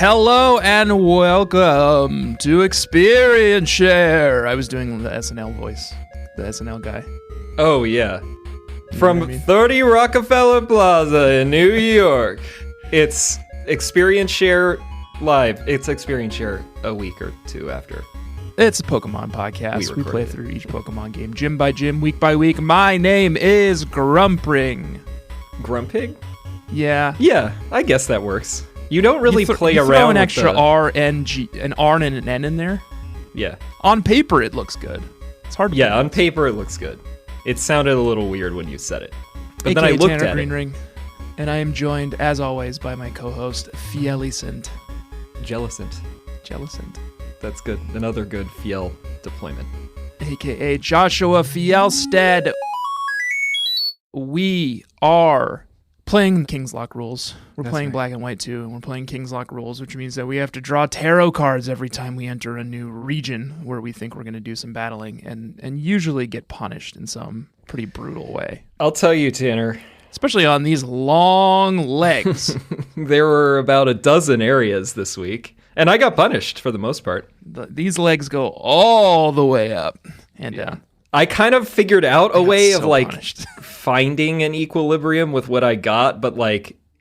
Hello and welcome to Experience Share. I was doing the SNL voice, the SNL guy. Oh, yeah. From 30 Rockefeller Plaza in New York, it's Experience Share Live. It's Experience Share a week or two after. It's a Pokemon podcast. We play through each Pokemon game, gym by gym, week by week. My name is Grumpring. Grumpig? Yeah. Yeah, I guess that works. You don't really play you around throw an with extra R and G, an R and an N in there. Yeah. On paper, it looks good. It's hard to Yeah, on paper, it looks good. It sounded a little weird when you said it. But AKA then I looked Tanner at Greenring, and I am joined, as always, by my co-host, Fielicent. Jellicent. That's good. Another good Fiel deployment. AKA Joshua Fielstead. We are playing Kingslocke rules. We're playing Black and White 2, and we're playing Kingslocke rules, which means that we have to draw tarot cards every time we enter a new region where we think we're going to do some battling, and usually get punished in some pretty brutal way. I'll tell you, Tanner. Especially on these long legs. There were about a dozen areas this week, and I got punished for the most part. These legs go all the way up and down. I kind of figured out a way of punished. finding an equilibrium with what I got, but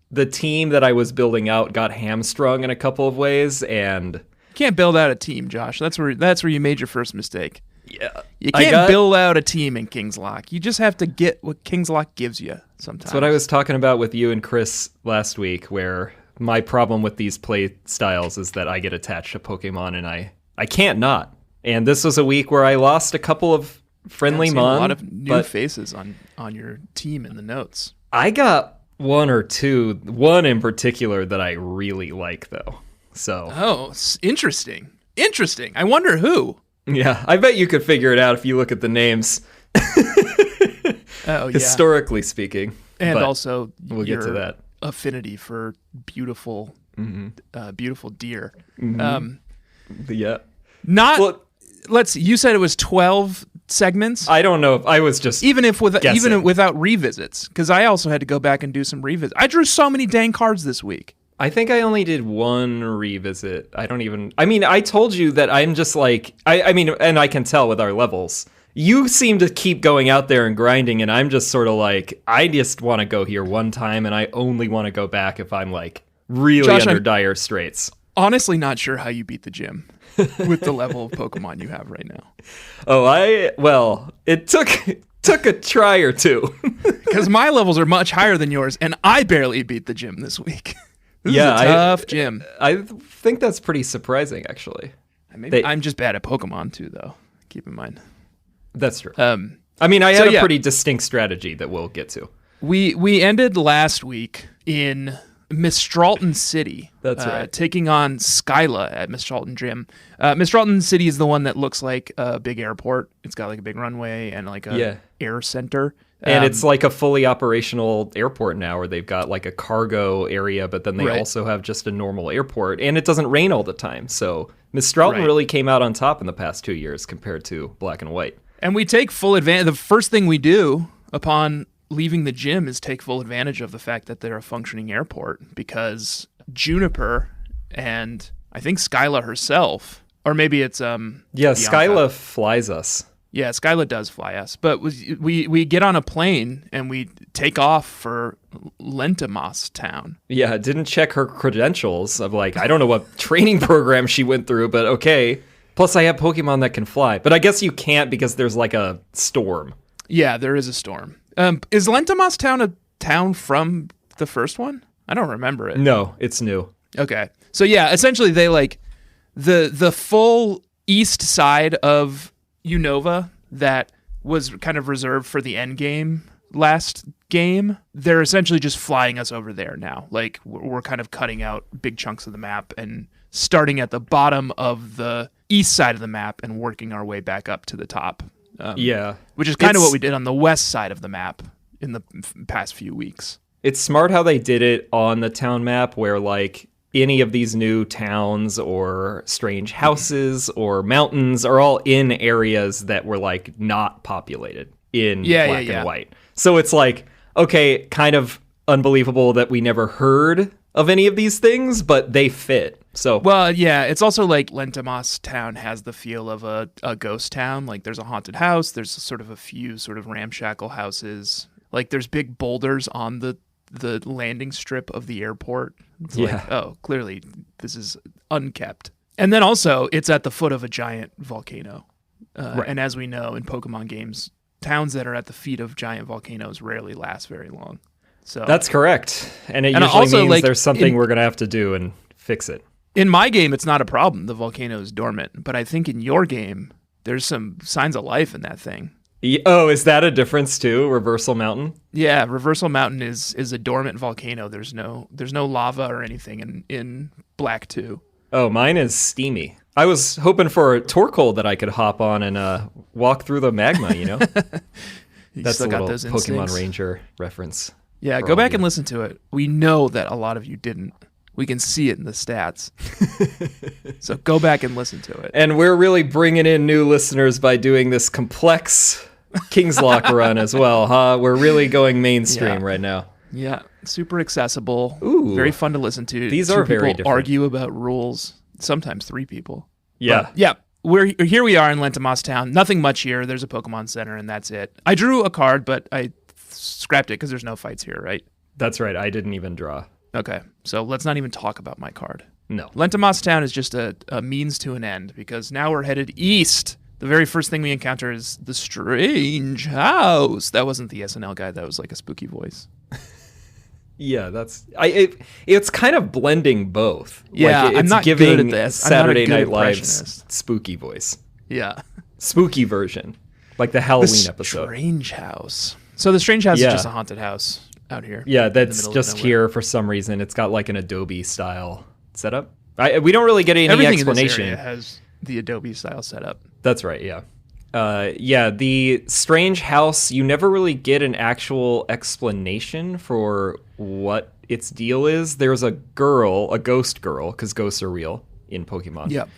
the team that I was building out got hamstrung in a couple of ways, and you can't build out a team, Josh. That's where you made your first mistake. Yeah, you can't build out a team in Kingslocke. You just have to get what Kingslocke gives you sometimes. That's what I was talking about with you and Chris last week, where my problem with these play styles is that I get attached to Pokemon, and I can't not. And this was a week where I lost a couple of friendly mon. A lot of new faces on your team in the notes. I got one or two, one in particular that I really like, though. So interesting. I wonder who. Yeah, I bet you could figure it out if you look at the names. Historically speaking. And also we'll get to that. Affinity for beautiful deer. Mm-hmm. Yeah. Let's see, you said it was 12 segments? I don't know if I was just even without revisits, because I also had to go back and do some revisits. I drew so many dang cards this week. I think I only did one revisit. I told you that I'm just and I can tell with our levels. You seem to keep going out there and grinding, and I'm just sort of I just want to go here one time, and I only want to go back if I'm really Josh, under dire straits. Honestly not sure how you beat the gym with the level of Pokemon you have right now. It took a try or two. Because my levels are much higher than yours, and I barely beat the gym this week. This is a tough gym. I think that's pretty surprising, actually. I'm just bad at Pokemon, too, though. Keep in mind. That's true. I had a pretty distinct strategy that we'll get to. We ended last week in Mistralton City. That's right. Taking on Skyla at Mistralton Gym. Mistralton City is the one that looks like a big airport. It's got a big runway and a air center. And it's a fully operational airport now, where they've got a cargo area, but then they also have just a normal airport, and it doesn't rain all the time. So Mistralton really came out on top in the past 2 years compared to Black and White. And we take full advantage. The first thing we do upon leaving the gym is take full advantage of the fact that they're a functioning airport, because Juniper and I think Skyla herself, or maybe it's Skyla flies us. Yeah, Skyla does fly us, but we get on a plane and we take off for Lentimas town. Yeah, didn't check her credentials of I don't know what training program she went through, but okay. Plus I have Pokemon that can fly, but I guess you can't because there's a storm. Yeah, there is a storm. Is Lentimas town a town from the first one? I don't remember it. No, it's new. Okay. So yeah, essentially they the full east side of Unova that was kind of reserved for the end game last game. They're essentially just flying us over there now. We're kind of cutting out big chunks of the map and starting at the bottom of the east side of the map and working our way back up to the top. Which is kind of what we did on the west side of the map in the past few weeks. It's smart how they did it on the town map, where any of these new towns or strange houses or mountains are all in areas that were not populated in Black and White. So it's okay, kind of unbelievable that we never heard of any of these things, but they fit. So Well, yeah, it's also like Lentimas town has the feel of a ghost town. Like there's a haunted house, there's sort of a few sort of ramshackle houses. Like there's big boulders on the landing strip of the airport. It's like, oh, clearly this is unkept. And then also it's at the foot of a giant volcano. Right. And as we know in Pokemon games, towns that are at the feet of giant volcanoes rarely last very long. So that's correct. And it And usually also, means like, there's something we're going to have to do and fix it. in my game, it's not a problem. The volcano is dormant. But I think in your game, there's some signs of life in that thing. Oh, is that a difference too? Reversal Mountain? Yeah, Reversal Mountain is a dormant volcano. There's no lava or anything in Black 2. Oh, mine is steamy. I was hoping for a Torkoal that I could hop on and walk through the magma, you know? That's a still got little those Pokemon instincts. Ranger reference. Yeah, for go all back of you. and listen to it. We know that a lot of you didn't. We can see it in the stats. So go back and listen to it. And we're really bringing in new listeners by doing this complex Kingslocke run as well, huh? We're really going mainstream right now. Yeah, super accessible. Ooh. Very fun to listen to. These Two are very people different. argue about rules. Sometimes 3 people. Yeah. But, yeah. Here we are in Lentimas Town. Nothing much here. There's a Pokemon Center, and that's it. I drew a card, but I scrapped it because there's no fights here, right? That's right. I didn't even draw. Okay, so let's not even talk about my card. No. Lentimas Town is just a means to an end, because now we're headed east. The very first thing we encounter is the strange house. That wasn't the SNL guy. That was like a spooky voice. Yeah, it's kind of blending both. Yeah, like, it's I'm not giving good at this. I'm not a Saturday good Night Live's impressionist. spooky voice. Yeah. Spooky version. Like the Halloween The episode. strange house. So the strange house Yeah. is just a haunted house out here. Yeah, in the that's middle of just nowhere. here for some reason. It's got like an Adobe style setup. We don't really get any Everything explanation. in this area has the Adobe style setup. That's right, yeah. The strange house, you never really get an actual explanation for what its deal is. There's a ghost girl, because ghosts are real in Pokemon, Yep.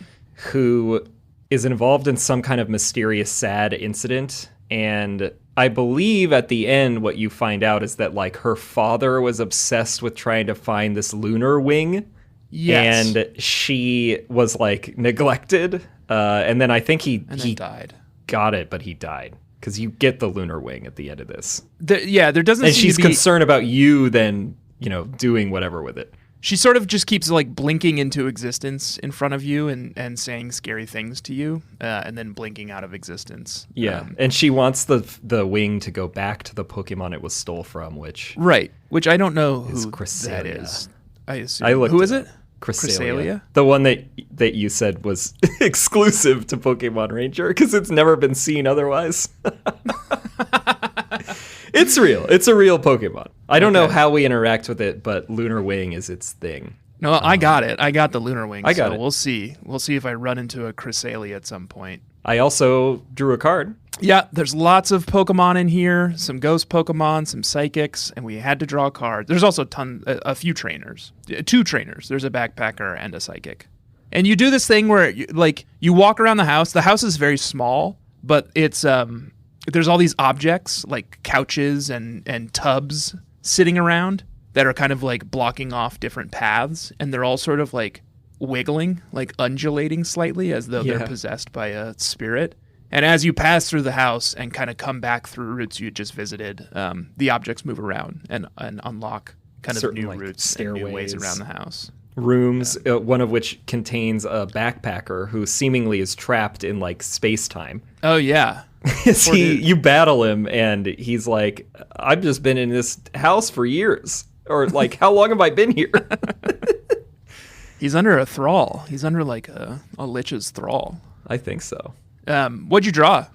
who is involved in some kind of mysterious, sad incident. And I believe at the end, what you find out is that like her father was obsessed with trying to find this lunar wing. Yes. And she was like neglected. And then I think he then died. got it, but he died. Because you get the lunar wing at the end of this. There doesn't And seem she's to be... concerned about you then, doing whatever with it. She sort of just keeps like blinking into existence in front of you and saying scary things to you, and then blinking out of existence. Yeah, and she wants the wing to go back to the Pokemon it was stole from, which Right, which I don't know is who Cresselia. that is. I assume. I looked Who it is up. it? Cresselia. The one that you said was exclusive to Pokemon Ranger because it's never been seen otherwise. It's real. It's a real Pokemon. I don't know how we interact with it, but Lunar Wing is its thing. No, I got it. I got the Lunar Wing. I got so it. We'll see. We'll see if I run into a Cresselia at some point. I also drew a card. Yeah, there's lots of Pokemon in here. Some ghost Pokemon, some psychics, and we had to draw a card. There's also a few trainers. 2 trainers. There's a backpacker and a psychic. And you do this thing where you walk around the house. The house is very small, but it's there's all these objects like couches and tubs sitting around that are kind of like blocking off different paths, and they're all sort of like wiggling, like undulating slightly as though they're possessed by a spirit. And as you pass through the house and kind of come back through routes you just visited, the objects move around and unlock kind of Certain, new like, routes and new ways stairways. around the house. Rooms, one of which contains a backpacker who seemingly is trapped in like space-time. Oh, yeah. You battle him and he's like, I've just been in this house for years. Or like, how long have I been here? He's under a thrall. He's under like a lich's thrall. I think so. What'd you draw?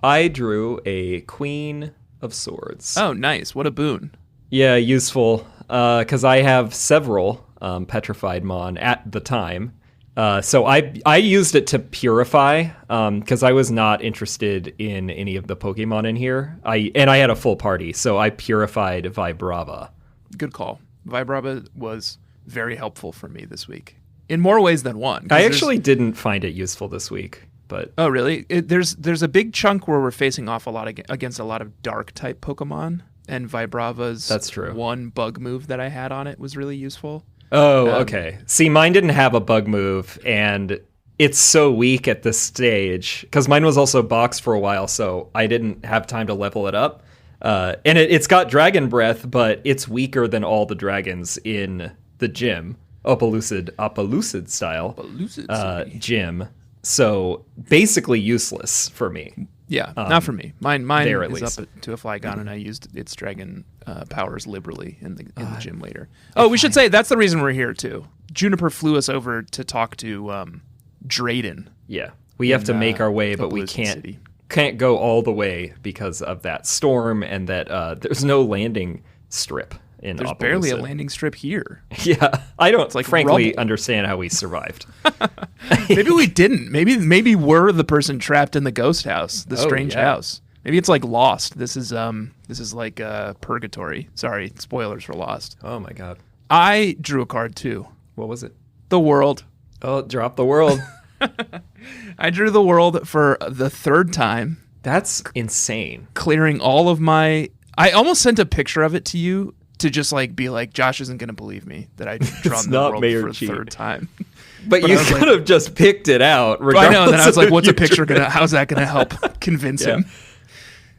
I drew a Queen of Swords. Oh, nice. What a boon. Yeah, useful. Because I have several petrified Mon at the time. So I used it to purify because I was not interested in any of the Pokemon in here. I had a full party, so I purified Vibrava. Good call. Vibrava was very helpful for me this week in more ways than one. I actually didn't find it useful this week, but oh really? There's a big chunk where we're facing off a lot against a lot of dark type Pokemon, and Vibrava's That's true. one bug move that I had on it was really useful. Oh, okay. See, mine didn't have a bug move, and it's so weak at this stage, because mine was also boxed for a while, so I didn't have time to level it up. And it's got Dragon Breath, but it's weaker than all the dragons in the gym. Opalucid style gym. So basically useless for me. Yeah, not for me. Mine there at is least. up to a Flygon, and I used its dragon powers liberally in the gym later. Oh, we should say that's the reason we're here too. Juniper flew us over to talk to Drayden. Yeah, we have to make our way, but we can't go all the way because of that storm and that there's no landing strip in There's Opalucid. barely a landing strip here. Yeah, I don't frankly rubble. understand how we survived. Maybe we didn't. Maybe we're the person trapped in the ghost house, the strange house. Maybe it's like Lost. This is like purgatory. Sorry, spoilers for Lost. Oh my god. I drew a card too. What was it? The World. Oh, drop the world. I drew the World for the third time. That's insane. Clearing all of my... I almost sent a picture of it to you to just like be like, Josh isn't going to believe me that I've drawn the World for the third time. But you could have just picked it out. I know, and then I was like, what's a picture going to... How's that going to help convince him?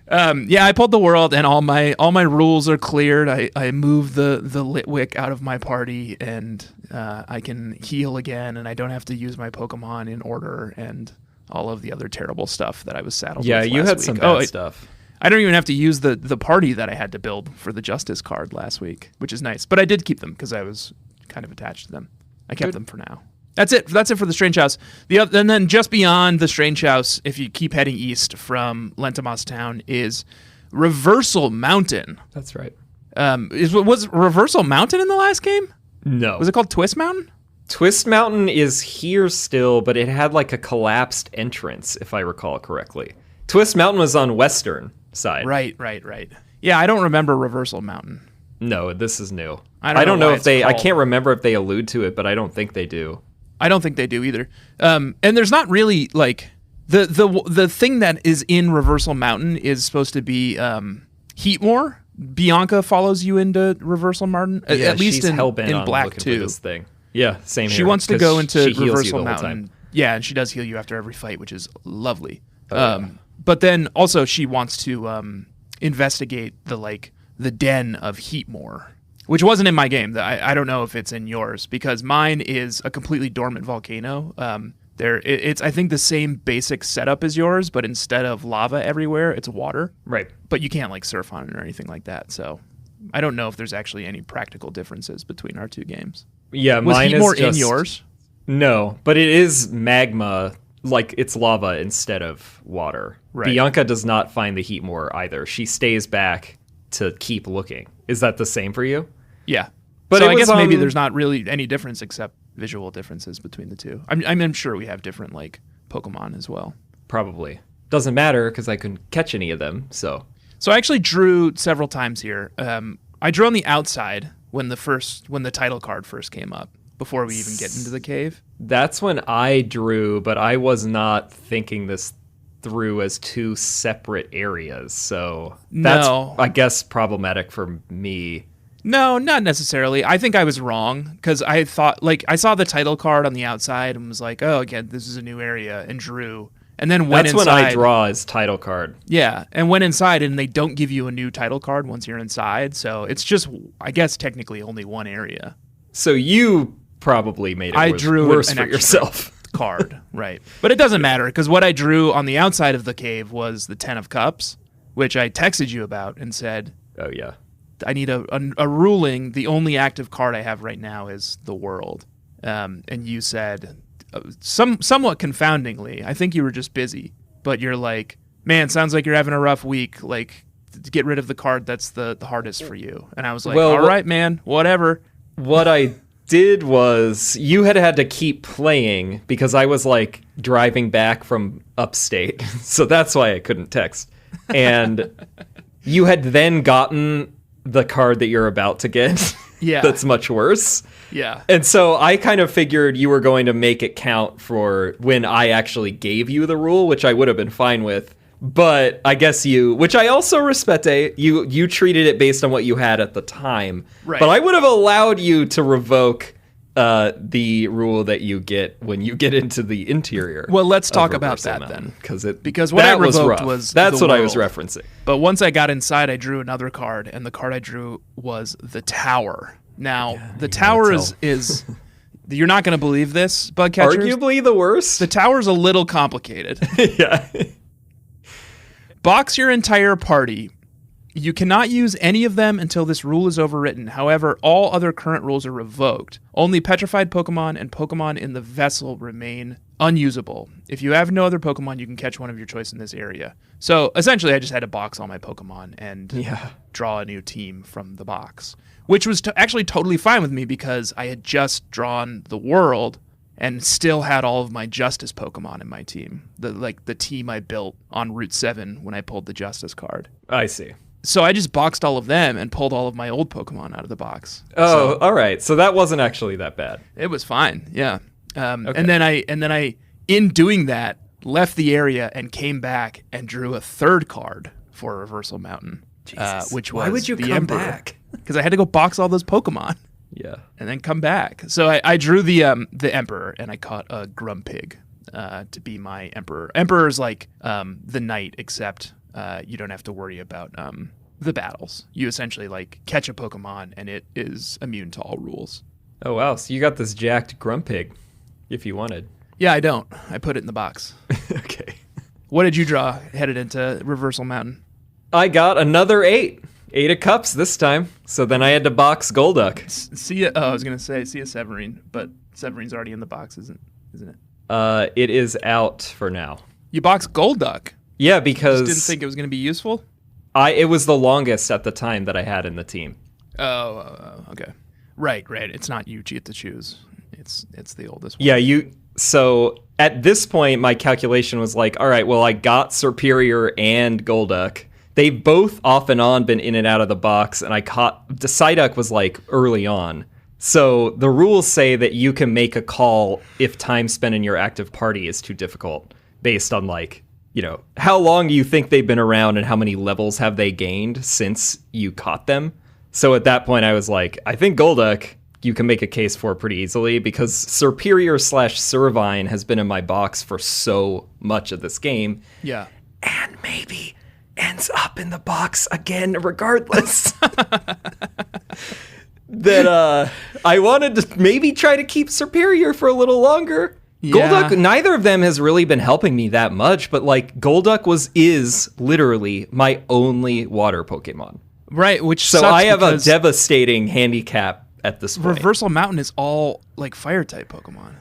I pulled the World, and all my rules are cleared. I moved the Litwick out of my party, and I can heal again, and I don't have to use my Pokemon in order, and all of the other terrible stuff that I was saddled with last week. Yeah, you had some bad stuff. I don't even have to use the party that I had to build for the Justice card last week, which is nice. But I did keep them because I was kind of attached to them. I kept them for now. That's it. That's it for the Strange House. And then just beyond the Strange House, if you keep heading east from Lentimas Town, is Reversal Mountain. That's right. Was Reversal Mountain in the last game? No. Was it called Twist Mountain? Twist Mountain is here still, but it had like a collapsed entrance, if I recall correctly. Twist Mountain was on western side. Right. Yeah, I don't remember Reversal Mountain. No, this is new. I don't know if they... I can't remember if they allude to it, but I don't think they do. I don't think they do either. And there's not really like the thing that is in Reversal Mountain is supposed to be Heatmore. Bianca follows you into Reversal Mountain, at least in Black 2. This thing. Yeah, same here. She wants to go into Reversal Mountain. Yeah, and she does heal you after every fight, which is lovely. But then also she wants to investigate the den of Heatmore, which wasn't in my game. I don't know if it's in yours because mine is a completely dormant volcano. It's I think the same basic setup as yours, but instead of lava everywhere, it's water. Right. But you can't like surf on it or anything like that. So I don't know if there's actually any practical differences between our two games. Yeah, was mine Heatmore is just... in yours? No, but it is magma. Like it's lava instead of water. Right. Bianca does not find the Heatmore either. She stays back to keep looking. Is that the same for you? Yeah. But so I guess maybe there's not really any difference except visual differences between the two. I'm sure we have different like Pokemon as well. Probably. Doesn't matter because I couldn't catch any of them. So I actually drew several times here. I drew on the outside when the title card first came up. Before we even get into the cave? That's when I drew, but I was not thinking this through as two separate areas. So that's, I guess, problematic for me. No, not necessarily. I think I was wrong because I thought, I saw the title card on the outside and was like, oh, again, this is a new area, and drew. And then went inside. That's when I draw as title card. Yeah, and went inside, and they don't give you a new title card once you're inside. So it's just, I guess, technically only one area. So you probably made it worse for yourself. Card, right. But it doesn't matter, because what I drew on the outside of the cave was the 10 of Cups, which I texted you about and said, oh, yeah, I need a ruling. The only active card I have right now is the World. And you said, somewhat confoundingly, I think you were just busy, but you're like, man, sounds like you're having a rough week. Like, get rid of the card that's the hardest for you. And I was like, all right, man, whatever. What I did was you had to keep playing because I was like driving back from upstate. So that's why I couldn't text. And you had then gotten the card that you're about to get. Yeah. That's much worse. Yeah. And so I kind of figured you were going to make it count for when I actually gave you the rule, which I would have been fine with. But I guess which I also respect, you treated it based on what you had at the time. Right. But I would have allowed you to revoke the rule that you get when you get into the interior. Well, let's talk about that then. Because what I was revoked rough. was That's the what I was world. referencing. But once I got inside, I drew another card, and the card I drew was the Tower. Now, the Tower is you're not going to believe this, bug catchers. Arguably the worst. The Tower's a little complicated. Yeah. Box your entire party. You cannot use any of them until this rule is overwritten. However, all other current rules are revoked. Only petrified Pokemon and Pokemon in the vessel remain unusable. If you have no other Pokemon, you can catch one of your choice in this area. So essentially, I just had to box all my Pokemon and draw a new team from the box, which was actually totally fine with me because I had just drawn the world and still had all of my Justice Pokemon in my team. The team I built on Route 7 when I pulled the Justice card. I see. So I just boxed all of them and pulled all of my old Pokemon out of the box. Oh, all right. So that wasn't actually that bad. It was fine, yeah. Okay. And then I, in doing that, left the area and came back and drew a third card for Reversal Mountain, which was Why would you the come Emperor. back? Because I had to go box all those Pokemon. Yeah. And then come back. So I drew the Emperor, and I caught a Grumpig to be my Emperor. Emperor's like the knight, except you don't have to worry about the battles. You essentially catch a Pokemon, and it is immune to all rules. Oh, wow. So you got this jacked Grumpig, if you wanted. Yeah, I don't. I put it in the box. Okay. What did you draw headed into Reversal Mountain? I got another 8. 8 of Cups this time. So then I had to box Golduck. I was going to say see a Severine, but Severine's already in the box, isn't it? It is out for now. You boxed Golduck. Yeah, because... Just didn't think it was going to be useful? It was the longest at the time that I had in the team. Oh, okay. Right. It's not you get to choose. It's the oldest one. Yeah, so at this point, my calculation was like, all right, well, I got Serperior and Golduck. They've both off and on been in and out of the box, and I caught... The Psyduck was early on. So the rules say that you can make a call if time spent in your active party is too difficult, based on how long you think they've been around and how many levels have they gained since you caught them. So at that point, I was like, I think Golduck, you can make a case for pretty easily because Serperior/Servine has been in my box for so much of this game. Yeah. And maybe ends up in the box again regardless. That I wanted to maybe try to keep Serperior for a little longer. Yeah. Golduck, neither of them has really been helping me that much, but Golduck is literally my only water Pokemon. Right, which so sucks I have a devastating handicap at this point. Reversal Mountain is all fire type Pokemon.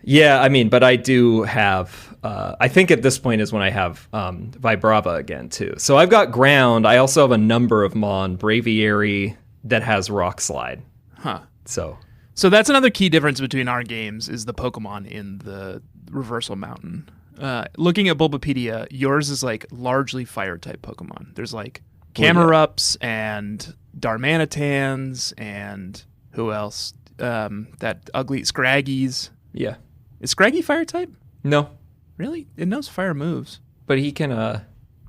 Yeah, I mean, but I do have. I think at this point is when I have Vibrava again too. So I've got Ground. I also have a number of Mon Braviary that has Rock Slide. Huh. So that's another key difference between our games is the Pokemon in the Reversal Mountain. Looking at Bulbapedia, yours is largely fire type Pokemon. There's Camerups and Darmanitans and who else? That ugly Scraggies. Yeah. Is Scraggy fire type? No. Really? It knows fire moves. But he can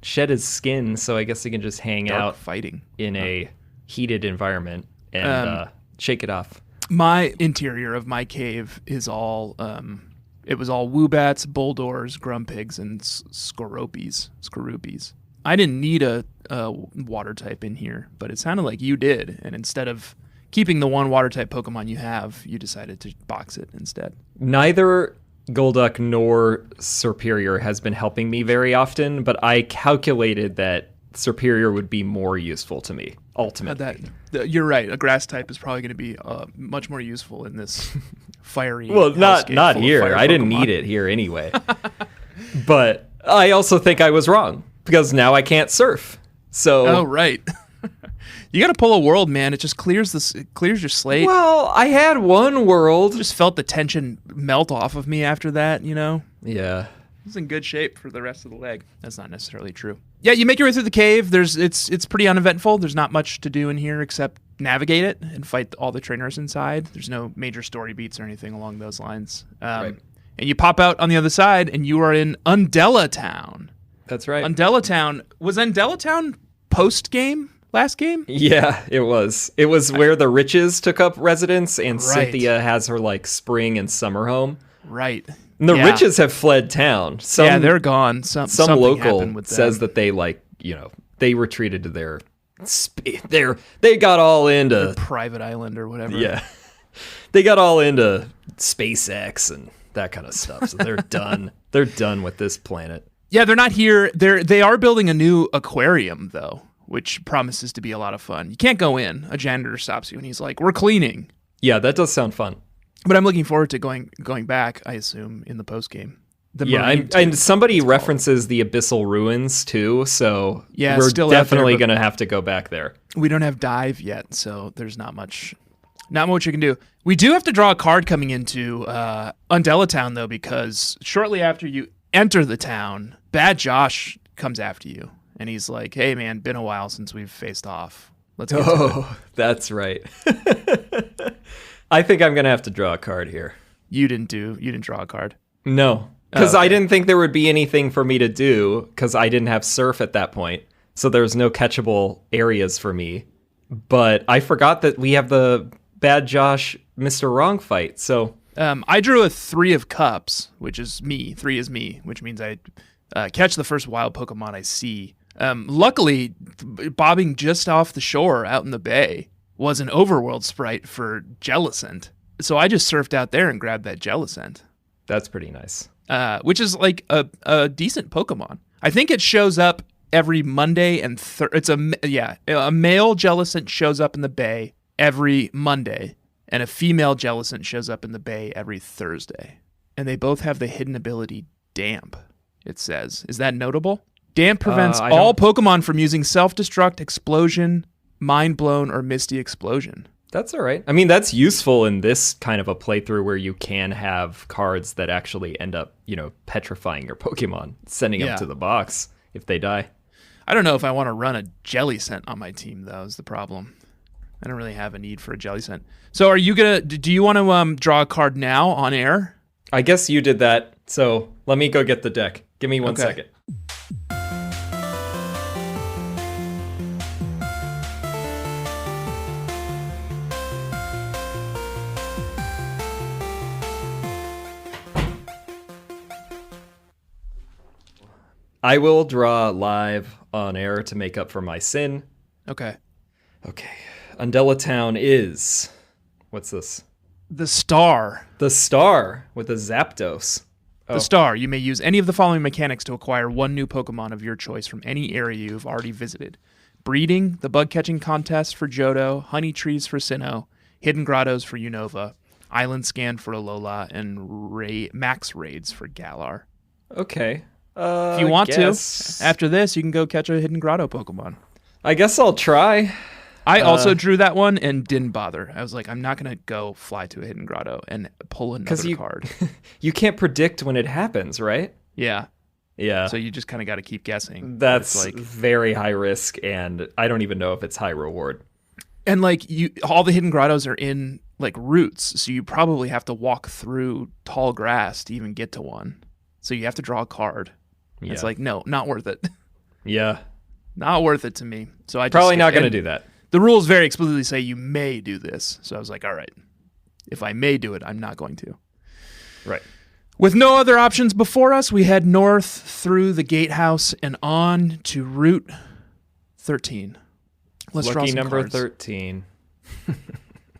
shed his skin, so I guess he can just hang Dark out fighting in a heated environment and shake it off. My interior of my cave is all it was all Woobats, Bulldoors, Grumpigs, and Skorupies. I didn't need a water type in here, but it sounded like you did, and instead of keeping the one water type Pokemon you have, you decided to box it instead. Neither Golduck nor Serperior has been helping me very often, but I calculated that Serperior would be more useful to me, ultimately. You're right. A grass type is probably going to be much more useful in this fiery well, not here. I didn't need it here anyway. But I also think I was wrong, because now I can't surf. So Oh, right. You got to pull a world, man. It just clears your slate. Well, I had one world. Just felt the tension melt off of me after that, Yeah. It's in good shape for the rest of the leg. That's not necessarily true. Yeah, you make your way through the cave. It's pretty uneventful. There's not much to do in here except navigate it and fight all the trainers inside. There's no major story beats or anything along those lines. Right. And you pop out on the other side, and you are in Undella Town. That's right. Undella Town. Was Undella Town post-game last game? Yeah, it was. It was where the Riches took up residence, and Right. Cynthia has her like spring and summer home. Right. And the Yeah. Riches have fled town. Yeah, they're gone. Some Something local happened with them. says that they they retreated to they got all into private island or whatever. yeah. They got all into SpaceX and that kind of stuff. So they're done. They're done with this planet. Yeah, they're not here. They are building a new aquarium though, which promises to be a lot of fun. You can't go in. A janitor stops you and he's like, "We're cleaning." Yeah, that does sound fun. But I'm looking forward to going back, I assume, in the post game. And somebody references the Abyssal Ruins too, so Yeah, we're still out definitely there, but- going to have to go back there. We don't have dive yet, so there's not much you can do. We do have to draw a card coming into Undella Town though, because shortly after you enter the town, Bad Josh comes after you, and he's like, "Hey man, been a while since we've faced off. Let's get to it." Oh, that's right. I think I'm going to have to draw a card here. You didn't draw a card. No, because okay. I didn't think there would be anything for me to do because I didn't have surf at that point. So there was no catchable areas for me. But I forgot that we have the Bad Josh Mr. Wrong fight. So I drew a 3 of cups, which is me. 3 is me, which means I catch the first wild Pokemon I see. Luckily, bobbing just off the shore out in the bay was an overworld sprite for Jellicent. So I just surfed out there and grabbed that Jellicent. that's pretty nice. Which is like a decent Pokemon. I think it shows up every Monday and a male Jellicent shows up in the bay every Monday, and a female Jellicent shows up in the bay every Thursday. And they both have the hidden ability Damp, it says. Is that notable? Damp prevents all Pokemon from using Self-Destruct, Explosion, Mind Blown, or Misty Explosion. That's all right. I mean, that's useful in this kind of a playthrough where you can have cards that actually end up, petrifying your Pokemon, sending them to the box if they die. I don't know if I want to run a Jellicent on my team, though, is the problem. I don't really have a need for a Jellicent. So do you want to draw a card now on air? I guess you did that, so let me go get the deck. Give me one second. I will draw live on air to make up for my sin. Okay. Undella Town is... What's this? The Star. The Star with a Zapdos. The Star. You may use any of the following mechanics to acquire one new Pokemon of your choice from any area you've already visited. Breeding, the bug catching contest for Johto, honey trees for Sinnoh, hidden grottos for Unova, island scan for Alola, and max raids for Galar. Okay. If you want to, after this, you can go catch a hidden grotto Pokemon. I guess I'll try. I also drew that one and didn't bother. I was like, I'm not going to go fly to a hidden grotto and pull another card. You can't predict when it happens, right? Yeah. Yeah. So you just kind of got to keep guessing. That's very high risk, and I don't even know if it's high reward. And all the hidden grottos are in roots, so you probably have to walk through tall grass to even get to one. So you have to draw a card. Yeah. It's no, not worth it. Yeah. Not worth it to me. So I probably not going to do that. The rules very explicitly say you may do this. So I was like, all right, if I may do it, I'm not going to. Right. With no other options before us, we head north through the gatehouse and on to Route 13. Let's draw Lucky some number cards. 13.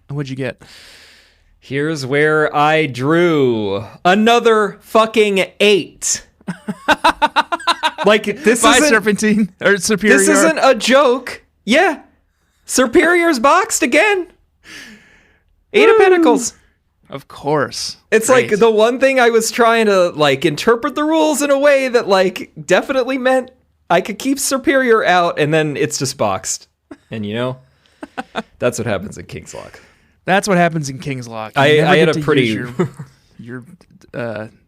What'd you get? Here's where I drew another fucking 8. This By isn't Serpentine or Superior. This isn't a joke. Yeah. Superior's boxed again. 8 of Pentacles. Of course. It's Great. the one thing I was trying to interpret the rules in a way that definitely meant I could keep Superior out, and then it's just boxed. And that's what happens in Kingslocke. That's what happens in Kingslocke. I had a pretty your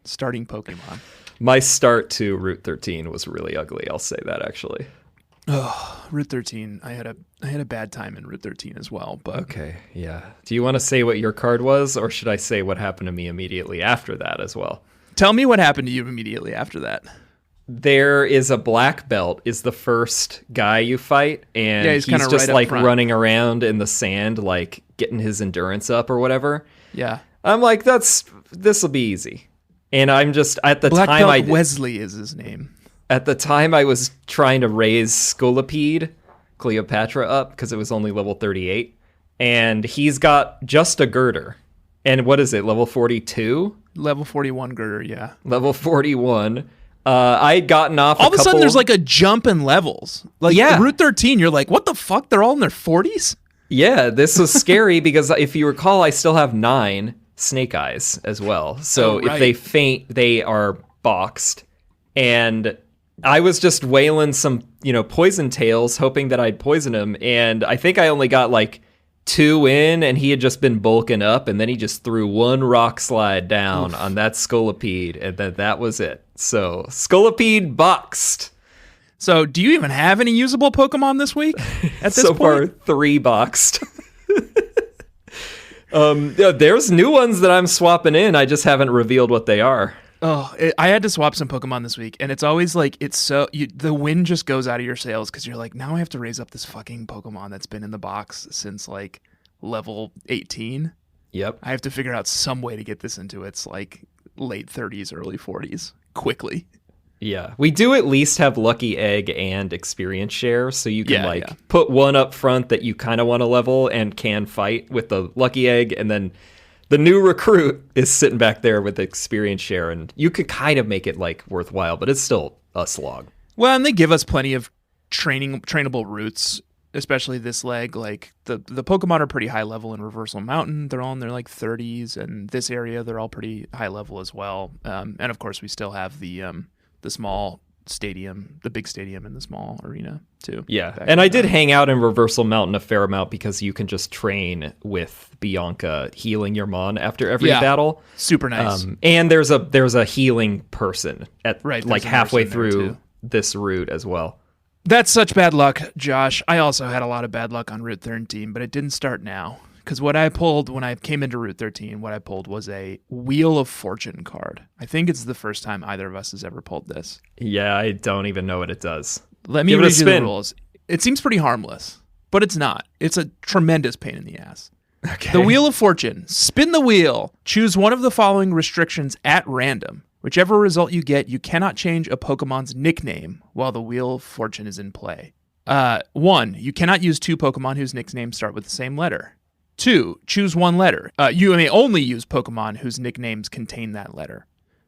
starting Pokemon. My start to Route 13 was really ugly. I'll say that actually. Oh, Route 13. I had a bad time in Route 13 as well. But okay, yeah. Do you want to say what your card was, or should I say what happened to me immediately after that as well? Tell me what happened to you immediately after that. there is a black belt is the first guy you fight, and he's kinda just right up like front. running around in the sand, like getting his endurance up or whatever. Yeah. I'm like, this will be easy. And I'm just at the Black time belt Wesley is his name. at the time I was trying to raise Scolipede Cleopatra up because it was only level 38, and he's got just a girder. And what is it, level 42? Level 41 girder, yeah. Level 41. I'd gotten off All of a sudden, there's like a jump in levels. Like, Yeah. Route 13, you're like, what the fuck? They're all in their 40s? Yeah, this was scary because if you recall, I still have 9 snake eyes as well. So if they faint, they are boxed. And I was just wailing some, poison tails, hoping that I'd poison him. And I think I only got like 2 in, and he had just been bulking up. And then he just threw one rock slide down on that Scolipede. And then that was it. So Scolipede boxed. So do you even have any usable Pokemon this week at this so point? far, 3 boxed. There's new ones that I'm swapping in. I just haven't revealed what they are. Oh, I had to swap some Pokemon this week, and it's always like, the wind just goes out of your sails because you're like, now I have to raise up this fucking Pokemon that's been in the box since like level 18. Yep. I have to figure out some way to get this into its like late 30s, early 40s quickly. Yeah. We do at least have Lucky Egg and Experience Share, so you can put one up front that you kind of want to level and can fight with the Lucky Egg, and then the new recruit is sitting back there with Experience Share, and you could kind of make it like worthwhile, but it's still a slog. Well, and they give us plenty of trainable routes, especially this leg. Like the Pokemon are pretty high level in Reversal Mountain. They're all in their like 30s, and this area they're all pretty high level as well. And of course, we still have the small stadium, the big stadium in the small arena too. Yeah, and I did hang out in Reversal Mountain a fair amount because you can just train with Bianca healing your Mon after every battle. Super nice. And there's a healing person at like halfway through too. this route as well. That's such bad luck, Josh. I also had a lot of bad luck on Route 13, but it didn't start now. Because what I pulled when I came into Route 13, what I pulled was a Wheel of Fortune card. I think it's the first time either of us has ever pulled this. Yeah, I don't even know what it does. Let me read you the rules. It seems pretty harmless, but it's not. It's a tremendous pain in the ass. Okay. The Wheel of Fortune. Spin the wheel. Choose one of the following restrictions at random. Whichever result you get, you cannot change a Pokemon's nickname while the Wheel of Fortune is in play. 1. You cannot use 2 Pokemon whose nicknames start with the same letter. 2. Choose one letter. You may only use Pokemon whose nicknames contain that letter.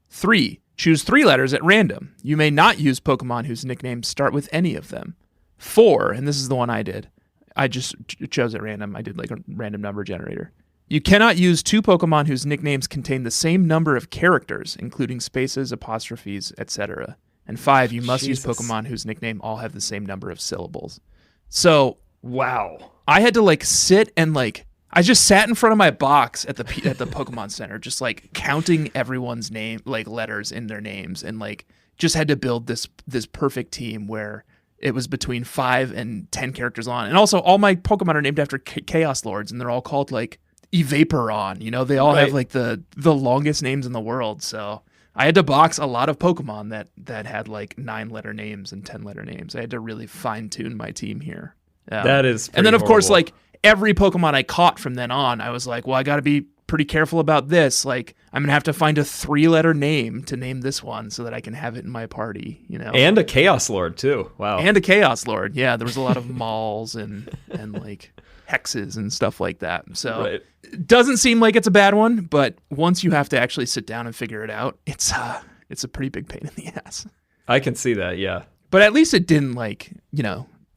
3. Choose 3 letters at random. You may not use Pokemon whose nicknames start with any of them. 4, and this is the one I did. I just chose at random. I did like a random number generator. You cannot use 2 Pokemon whose nicknames contain the same number of characters, including spaces, apostrophes, etc. And 5, you must use Pokemon whose nickname all have the same number of syllables. So, wow. I had to like sit and like, I just sat in front of my box at the Pokemon Center, just like counting everyone's name, like letters in their names, and like just had to build this perfect team where it was between 5 and 10 characters on. And also all my Pokemon are named after Chaos Lords, and they're all called like Evaporon. They all have like the longest names in the world. So I had to box a lot of Pokemon that had like 9-letter names and 10-letter names. I had to really fine tune my team here. That is pretty and then of course horrible. like every Pokemon I caught from then on, I was like, well, I got to be pretty careful about this. Like, I'm going to have to find a 3-letter name to name this one so that I can have it in my party, And a Chaos Lord, too. Wow. And a Chaos Lord. Yeah, there was a lot of malls and like hexes and stuff like that. So it doesn't seem like it's a bad one, but once you have to actually sit down and figure it out, it's a pretty big pain in the ass. I can see that, yeah. But at least it didn't like,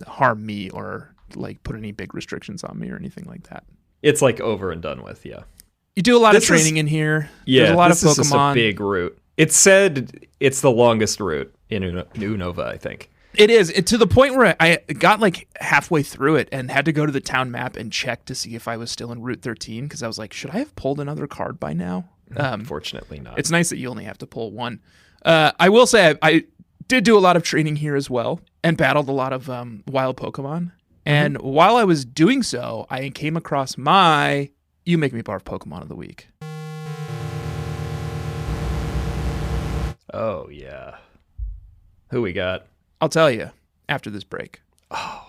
harm me or like put any big restrictions on me or anything like that. It's like over and done with, yeah. You do a lot of training in here. Yeah, there's a lot of this is just Pokemon. a big route. It said it's the longest route in Unova, I think. It is, to the point where I got like halfway through it and had to go to the town map and check to see if I was still in Route 13 because I was like, should I have pulled another card by now? Unfortunately not. It's nice that you only have to pull one. I will say I did do a lot of training here as well and battled a lot of wild Pokemon. And while I was doing so, I came across my You Make Me Barf Pokemon of the Week. Oh, yeah. Who we got? I'll tell you after this break. Oh,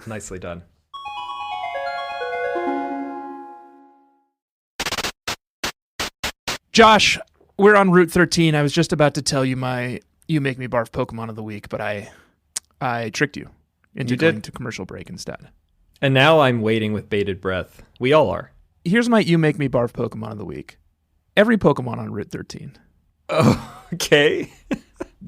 nicely done. Josh, we're on Route 13. I was just about to tell you my You Make Me Barf Pokemon of the Week, but I tricked you into going to commercial break instead. And now I'm waiting with bated breath. We all are. Here's my You Make Me Barf Pokemon of the Week. Every Pokemon on Route 13. Oh, okay.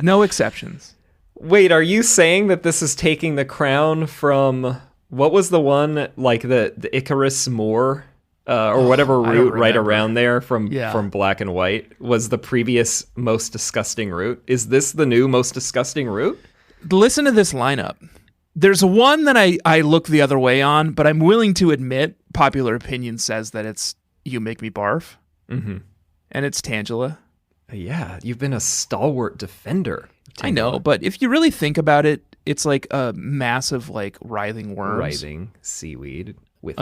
No exceptions. Wait, are you saying that this is taking the crown from, what was the one, like the Icarus Moor? Or whatever route right around there from Black and White was the previous most disgusting route. Is this the new most disgusting route? Listen to this lineup. There's one that I look the other way on, but I'm willing to admit popular opinion says that it's You Make Me Barf. Mm-hmm. And it's Tangela. Yeah, you've been a stalwart defender. Tangela. I know, but if you really think about it, it's like a massive like writhing worms. Writhing seaweed. With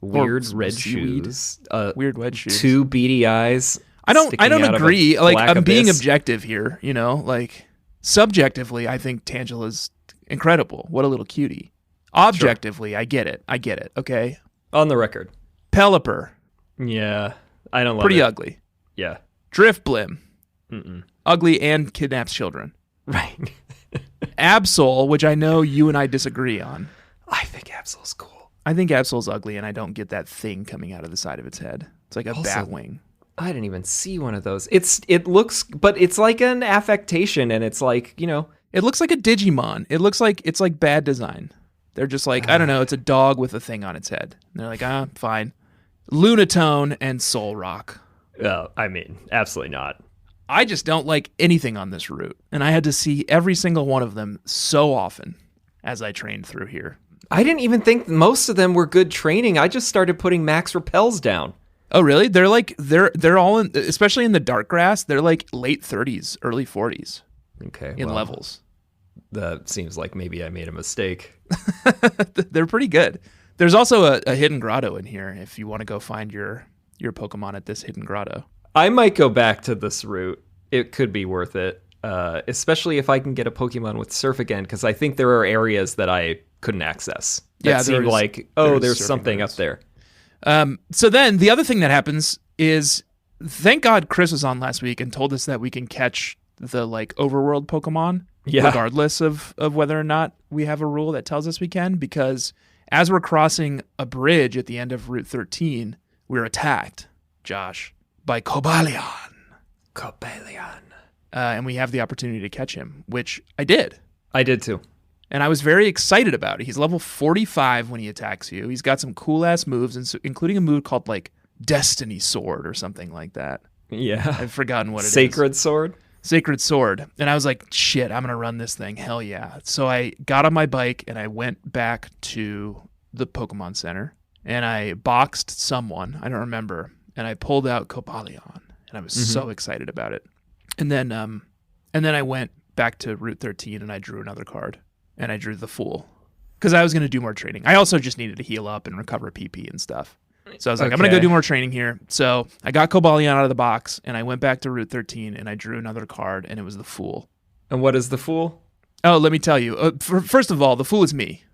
weird red shoes, weird red shoes, 2 beady eyes. I don't agree. Like I'm being abyss. objective here, you know. Like subjectively, I think Tangela's incredible. What a little cutie. Objectively, sure. I get it. Okay. On the record, Pelipper. Yeah, I don't love Pretty it. ugly. Yeah. Drifblim. Mm-mm. Ugly and kidnaps children. Right. Absol, which I know you and I disagree on. I think Absol's cool. I think Absol's ugly, and I don't get that thing coming out of the side of its head. It's like a bat wing. I didn't even see one of those. It looks, but it's like an affectation, and it's like, you know. It looks like a Digimon. It looks like it's like bad design. They're just like, I don't know, it's a dog with a thing on its head. And they're like, fine. Lunatone and Solrock. I mean, absolutely not. I just don't like anything on this route. And I had to see every single one of them so often as I trained through here. I didn't even think most of them were good training. I just started putting max repels down. Oh, really? They're like, they're all in, especially in the dark grass, they're like late 30s, early 40s. Okay. In levels. That seems like maybe I made a mistake. They're pretty good. There's also a hidden grotto in here if you want to go find your Pokemon at this hidden grotto. I might go back to this route. It could be worth it, especially if I can get a Pokemon with Surf again, because I think there are areas that I couldn't access. That seemed like, there's something up there. So then the other thing that happens is, thank God Chris was on last week and told us that we can catch the like overworld Pokemon, regardless of whether or not we have a rule that tells us we can, because as we're crossing a bridge at the end of Route 13, we're attacked, Josh, by Cobalion. And we have the opportunity to catch him, which I did. I did too. And I was very excited about it. He's level 45 when he attacks you. He's got some cool-ass moves, including a move called, like, Destiny Sword or something like that. Yeah. I've forgotten what it is. Sacred Sword? Sacred Sword. And I was like, shit, I'm going to run this thing. Hell yeah. So I got on my bike, and I went back to the Pokemon Center, and I boxed someone. I don't remember. And I pulled out Cobalion, and I was so excited about it. And then I went back to Route 13, and I drew another card. And I drew the Fool because I was going to do more training. I also just needed to heal up and recover PP and stuff. So I was like, I'm going to go do more training here. So I got Cobalion out of the box, and I went back to Route 13, and I drew another card, and it was the Fool. And what is the Fool? Oh, let me tell you. First of all, the Fool is me.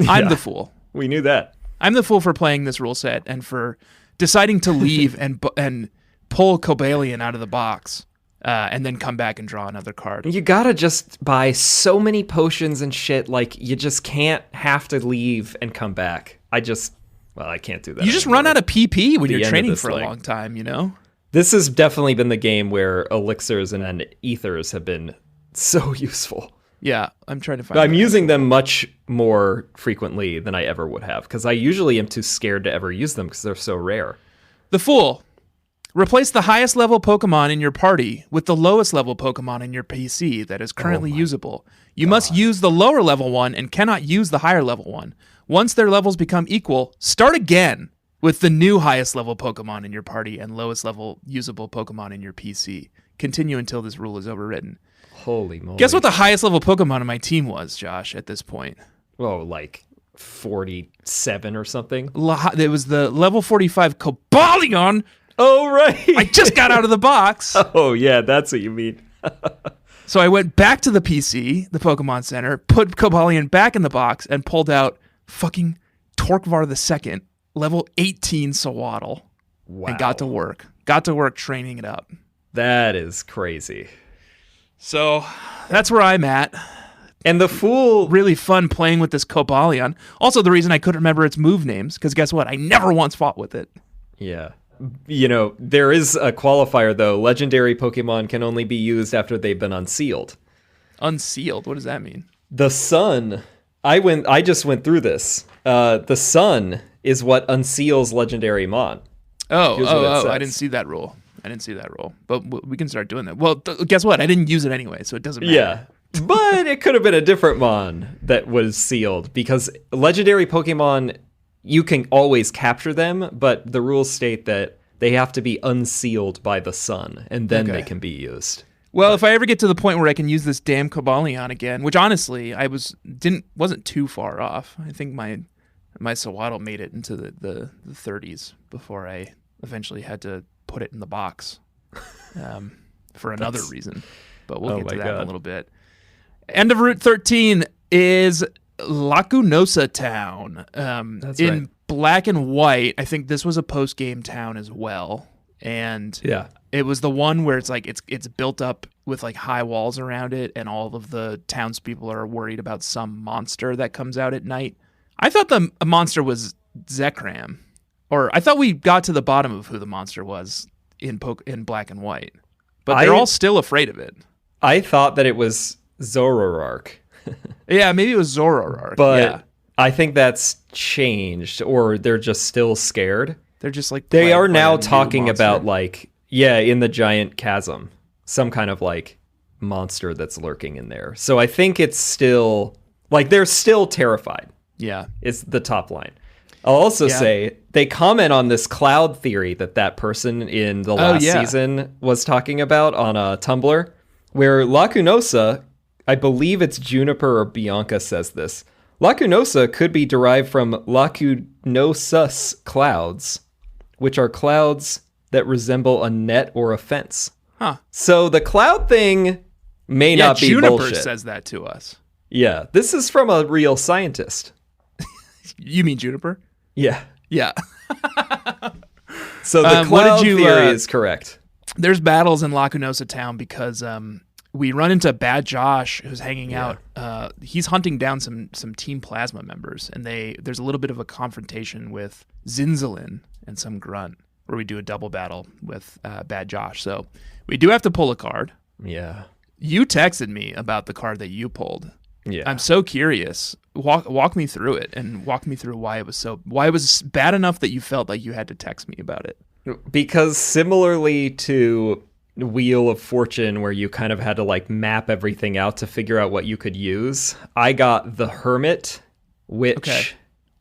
I'm the Fool. We knew that. I'm the Fool for playing this rule set and for deciding to leave and pull Cobalion out of the box. And then come back and draw another card. You gotta just buy so many potions and shit, like, you just can't have to leave and come back. I can't do that. You just run out of PP when you're training for a long time, you know? This has definitely been the game where elixirs and ethers have been so useful. Yeah, I'm trying to find I'm using them much more frequently than I ever would have, because I usually am too scared to ever use them because they're so rare. The Fool. Replace the highest level Pokemon in your party with the lowest level Pokemon in your PC that is currently usable. You must use the lower level one and cannot use the higher level one. Once their levels become equal, start again with the new highest level Pokemon in your party and lowest level usable Pokemon in your PC. Continue until this rule is overwritten. Holy moly. Guess what the highest level Pokemon on my team was, Josh, at this point? Oh, like 47 or something? It was the level 45 Cobalion. Oh, right. I just got out of the box. Oh, yeah, that's what you mean. So I went back to the PC, the Pokemon Center, put Cobalion back in the box, and pulled out fucking Torkvar II, level 18 Sawaddle. Wow. And got to work. Got to work training it up. That is crazy. So that's where I'm at. And the fool... Really fun playing with this Cobalion. Also, the reason I couldn't remember its move names, because guess what? I never once fought with it. Yeah. There is a qualifier, though. Legendary Pokemon can only be used after they've been unsealed. Unsealed? What does that mean? The sun... I just went through this. The sun is what unseals Legendary Mon. I didn't see that rule. But we can start doing that. Well, guess what? I didn't use it anyway, so it doesn't matter. Yeah. But it could have been a different Mon that was sealed, because legendary Pokemon, you can always capture them, but the rules state that they have to be unsealed by the sun, and then they can be used. Well, if I ever get to the point where I can use this damn Cobalion again, which honestly I wasn't too far off. I think my Sawaddle made it into the 30s before I eventually had to put it in the box for another reason. But we'll get to that in a little bit. End of Route 13 is Lacunosa Town. That's in right. black and white. I think this was a post-game town as well. And it was the one where it's like it's built up with like high walls around it, and all of the townspeople are worried about some monster that comes out at night. I thought the monster was Zekrom, or I thought we got to the bottom of who the monster was in black and white, but they're all still afraid of it. I thought that it was Zoroark. Yeah, maybe it was Zoroark. But I think that's changed, or they're just still scared. They're just like they are now talking about like in the giant chasm, some kind of like monster that's lurking in there. So I think it's still like they're still terrified. Yeah, is the top line. I'll also say they comment on this cloud theory that person in the last season was talking about on Tumblr, where Lacunosa, I believe it's Juniper or Bianca says this, Lacunosa could be derived from Lacunosus clouds, which are clouds that resemble a net or a fence. Huh. So the cloud thing may not be Juniper bullshit. says that to us. Yeah, this is from a real scientist. You mean Juniper? Yeah. Yeah. So the cloud theory is correct. There's battles in Lacunosa Town because we run into Bad Josh, who's hanging out. He's hunting down some Team Plasma members, and there's a little bit of a confrontation with Zinzalin and some grunt, where we do a double battle with Bad Josh. So we do have to pull a card. Yeah. You texted me about the card that you pulled. Yeah. I'm so curious. Walk me through it, and walk me through why it was bad enough that you felt like you had to text me about it. Because similarly to Wheel of Fortune, where you kind of had to like map everything out to figure out what you could use, I got the Hermit, which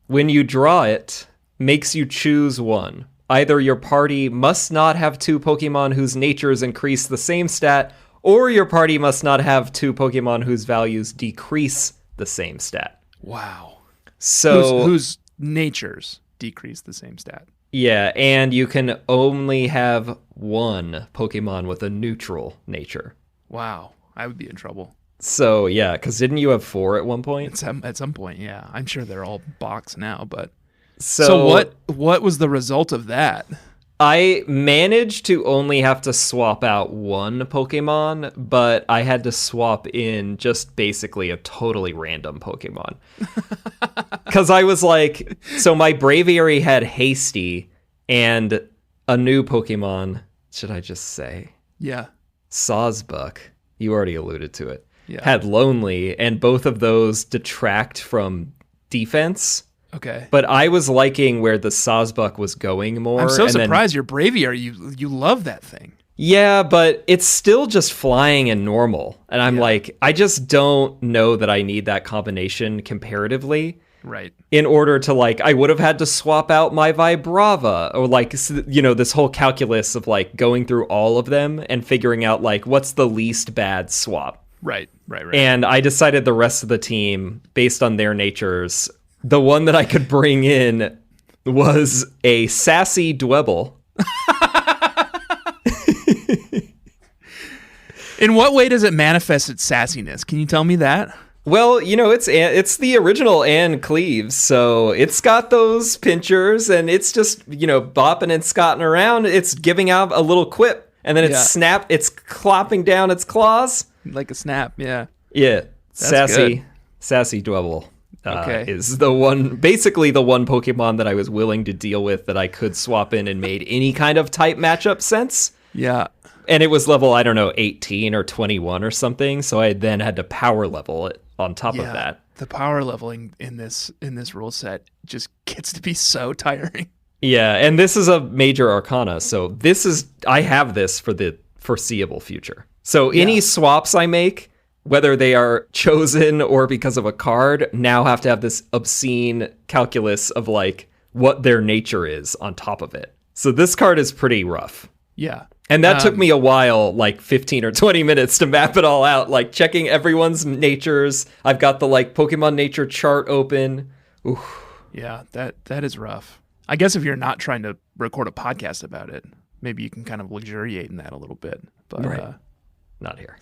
when you draw it, makes you choose one. Either your party must not have two Pokemon whose natures increase the same stat, or your party must not have two Pokemon whose values decrease the same stat. Wow. So whose natures decrease the same stat. Yeah, and you can only have one Pokemon with a neutral nature. Wow. I would be in trouble. So, yeah, because didn't you have 4 at one point? At some point, yeah. I'm sure they're all boxed now, but... So what was the result of that? I managed to only have to swap out one Pokemon, but I had to swap in just basically a totally random Pokemon. Because I was like, so my Braviary had Hasty, and a new Pokemon, should I just say? Yeah. Sawsbuck, you already alluded to it, had Lonely, and both of those detract from defense. Okay. But I was liking where the Sawsbuck was going more. I'm so surprised you're Braviary. You love that thing. Yeah, but it's still just flying and normal. And I'm like, I just don't know that I need that combination comparatively. Right. In order to like, I would have had to swap out my Vibrava, or like, you know, this whole calculus of like going through all of them and figuring out like what's the least bad swap. Right. And I decided the rest of the team, based on their natures, the one that I could bring in was a sassy Dwebble. In what way does it manifest its sassiness? Can you tell me that? Well, it's the original Anne Cleves, so it's got those pinchers, and it's just, bopping and scotting around. It's giving out a little quip, and then it's clopping down its claws. Like a snap, yeah. Yeah, That's good. Sassy Dwebble is basically the one Pokemon that I was willing to deal with that I could swap in and made any kind of type matchup sense. Yeah. And it was level, 18 or 21 or something, so I then had to power level it on top of that. The power leveling in this rule set just gets to be so tiring. Yeah, and this is a major arcana, so I have this for the foreseeable future. So any swaps I make, whether they are chosen or because of a card, now have to have this obscene calculus of like what their nature is on top of it. So this card is pretty rough. Yeah. And that took me a while, like 15 or 20 minutes to map it all out, like checking everyone's natures. I've got the like Pokemon nature chart open. Oof. Yeah, that is rough. I guess if you're not trying to record a podcast about it, maybe you can kind of luxuriate in that a little bit. But not here.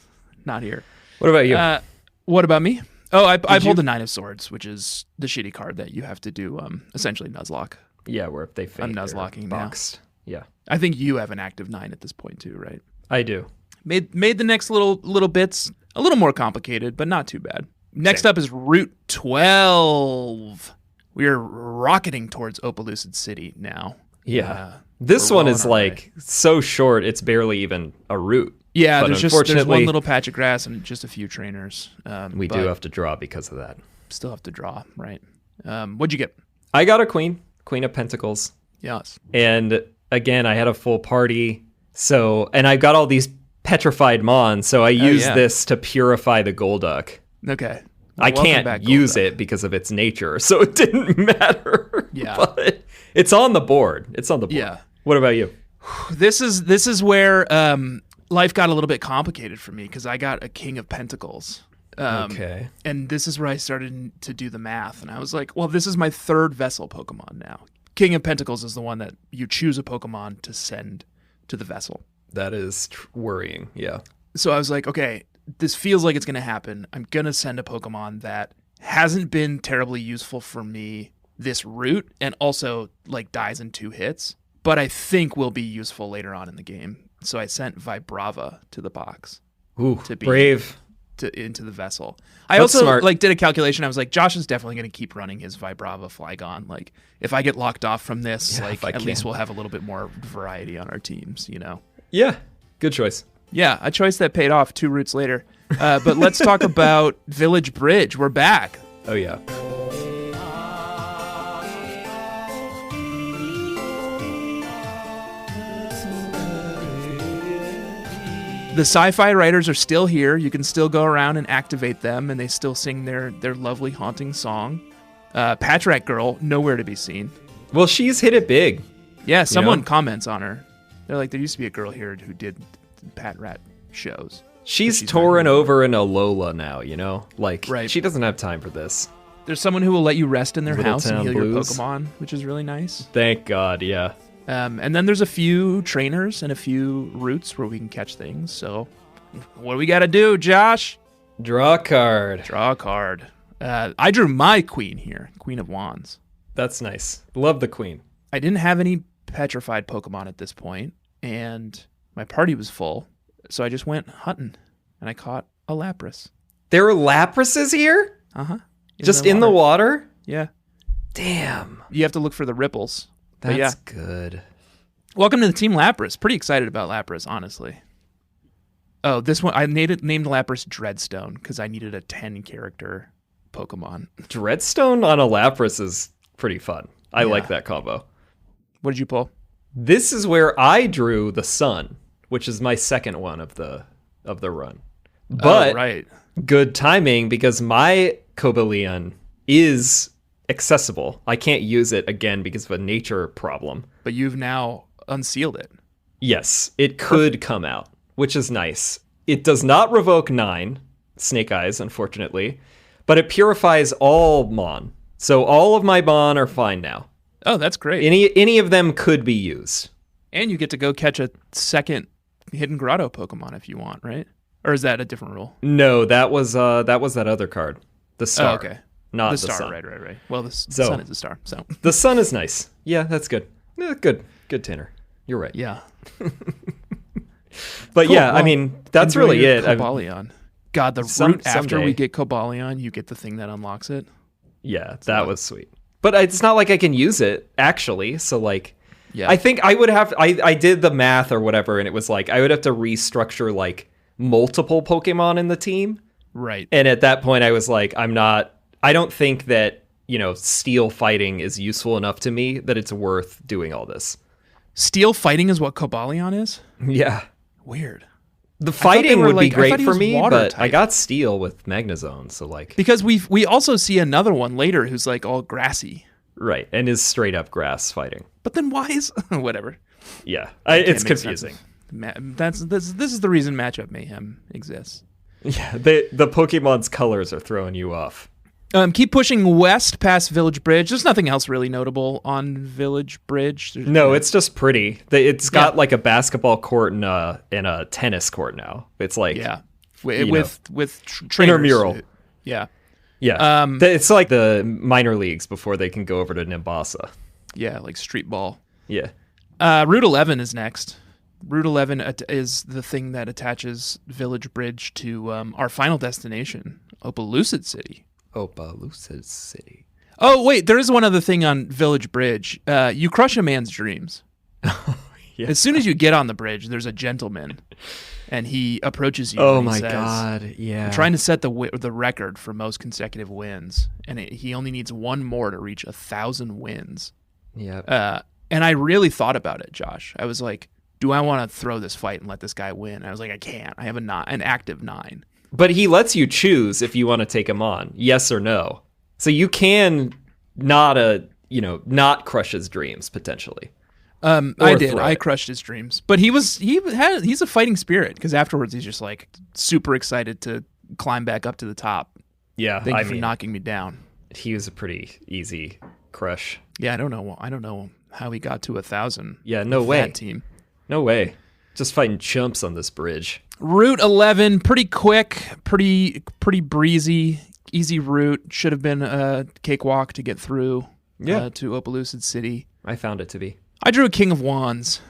Not here. What about you? What about me? Oh, I pulled the Nine of Swords, which is the shitty card that you have to do essentially Nuzlocke. Yeah, where if they faint, I'm Nuzlocking now. Boxed. Yeah. I think you have an active 9 at this point too, right? I do. Made the next little bits a little more complicated, but not too bad. Next up is Route 12. We are rocketing towards Opelucid City now. Yeah. This one is like so short, it's barely even a route. Yeah, but there's one little patch of grass and just a few trainers. We do have to draw because of that. Still have to draw, right? What'd you get? I got a Queen of Pentacles. Yes. And again, I had a full party. And I've got all these petrified Mons, so I used this to purify the Golduck. Okay. I can't use it because of its nature, so it didn't matter. Yeah. But it's on the board. Yeah. What about you? This is where life got a little bit complicated for me because I got a King of Pentacles. Okay. And this is where I started to do the math, and I was like, well, this is my third vessel Pokemon now. King of Pentacles is the one that you choose a Pokemon to send to the vessel. That is worrying, yeah. So I was like, okay, this feels like it's going to happen. I'm going to send a Pokemon that hasn't been terribly useful for me this route and also like dies in 2 hits, but I think will be useful later on in the game. So I sent Vibrava to the box. Ooh, brave. Into the vessel. I also smart. Did a calculation. I was like, Josh is definitely going to keep running his Vibrava Flygon. Like, if I get locked off from this, at least we'll have a little bit more variety on our teams, Yeah, good choice. Yeah, a choice that paid off 2 routes later. But let's talk about Village Bridge. We're back. Oh, yeah. The sci-fi writers are still here. You can still go around and activate them, and they still sing their lovely, haunting song. Patchrat Girl, nowhere to be seen. Well, she's hit it big. Yeah, someone comments on her. They're like, there used to be a girl here who did Patrat shows. She's touring over in Alola now, Like, she doesn't have time for this. There's someone who will let you rest in their Little house and Town heal Blues. your Pokemon, which is really nice. Thank God, yeah. And then there's a few trainers and a few routes where we can catch things. So what do we got to do, Josh? Draw a card. Draw a card. I drew my queen here, Queen of Wands. That's nice. Love the queen. I didn't have any petrified Pokemon at this point, and my party was full. So I just went hunting, and I caught a Lapras. There are Laprases here? Uh-huh. Just in the water? Yeah. Damn. You have to look for the ripples. That's good. Welcome to the Team Lapras. Pretty excited about Lapras, honestly. Oh, this one, I named Lapras Dreadstone because I needed a 10-character Pokemon. Dreadstone on a Lapras is pretty fun. I like that combo. What did you pull? This is where I drew the Sun, which is my second one of the run. But good timing because my Cobalion is accessible. I can't use it again because of a nature problem. But you've now unsealed it. Yes, it could come out, which is nice. It does not revoke 9 Snake Eyes, unfortunately, but it purifies all Mon. So all of my Mon are fine now. Oh, that's great. Any of them could be used. And you get to go catch a second Hidden Grotto Pokemon if you want, right? Or is that a different rule? No, that was that other card, the star. Oh, okay. Not the the star, sun. right. Well, the sun is a star, so. The sun is nice. Yeah, that's good. Yeah, good, Tanner. You're right. Yeah. But Cool. yeah, Well, I mean, that's enjoy really your it. Cobalion. God, the route after we get Cobalion, you get the thing that unlocks it. Yeah, that was sweet. But it's not like I can use it, actually. So, like, Yeah. I think I would have... I did the math or whatever, and it was like, I would have to restructure, like, multiple Pokemon in the team. Right. And at that point, I was like, I don't think that, steel fighting is useful enough to me that it's worth doing all this. Steel fighting is what Cobalion is? Yeah. Weird. The fighting would be great for me, but type. I got steel with Magnezone, so like... Because we also see another one later who's like all grassy. Right, and is straight up grass fighting. But then why is... Whatever. Yeah, it's confusing. This is the reason Matchup Mayhem exists. Yeah, the Pokemon's colors are throwing you off. Keep pushing west past Village Bridge. There's nothing else really notable on Village Bridge. No, it's just pretty. It's got like a basketball court and a tennis court now. It's like with trainers. Intramural. Yeah. Yeah. It's like the minor leagues before they can go over to Nimbasa. Yeah, like street ball. Yeah. Route 11 is next. Route 11 is the thing that attaches Village Bridge to our final destination, Opelucid City. Opelucid City. Oh, wait, there is one other thing on Village Bridge. You crush a man's dreams. Yeah. As soon as you get on the bridge, there's a gentleman, and he approaches you. Oh and he my says, God! Yeah, I'm trying to set the record for most consecutive wins, and he only needs one more to reach 1,000 wins. Yeah. And I really thought about it, Josh. I was like, do I want to throw this fight and let this guy win? I was like, I can't. I have an active 9. But he lets you choose if you want to take him on, yes or no. So you can not crush his dreams potentially. I did. I crushed his dreams, but he's a fighting spirit because afterwards he's just like super excited to climb back up to the top. Yeah, Thank you for knocking me down. He was a pretty easy crush. Yeah, I don't know how he got to 1,000. Yeah, no way. That team. No way. Just fighting chumps on this bridge. Route 11, pretty quick, pretty breezy, easy route. Should have been a cakewalk to get through to Opelucid City. I found it to be. I drew a King of Wands.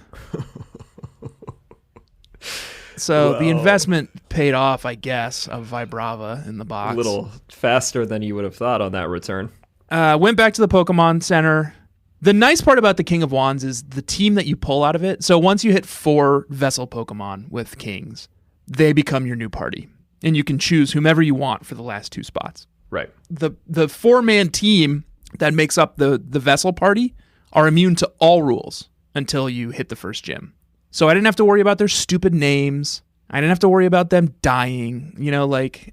So the investment paid off, I guess, of Vibrava in the box. A little faster than you would have thought on that return. Went back to the Pokemon Center. The nice part about the King of Wands is the team that you pull out of it. So once you hit 4 Vessel Pokemon with Kings, they become your new party. And you can choose whomever you want for the last 2 spots. Right. The 4-man team that makes up the Vessel party are immune to all rules until you hit the first gym. So I didn't have to worry about their stupid names. I didn't have to worry about them dying.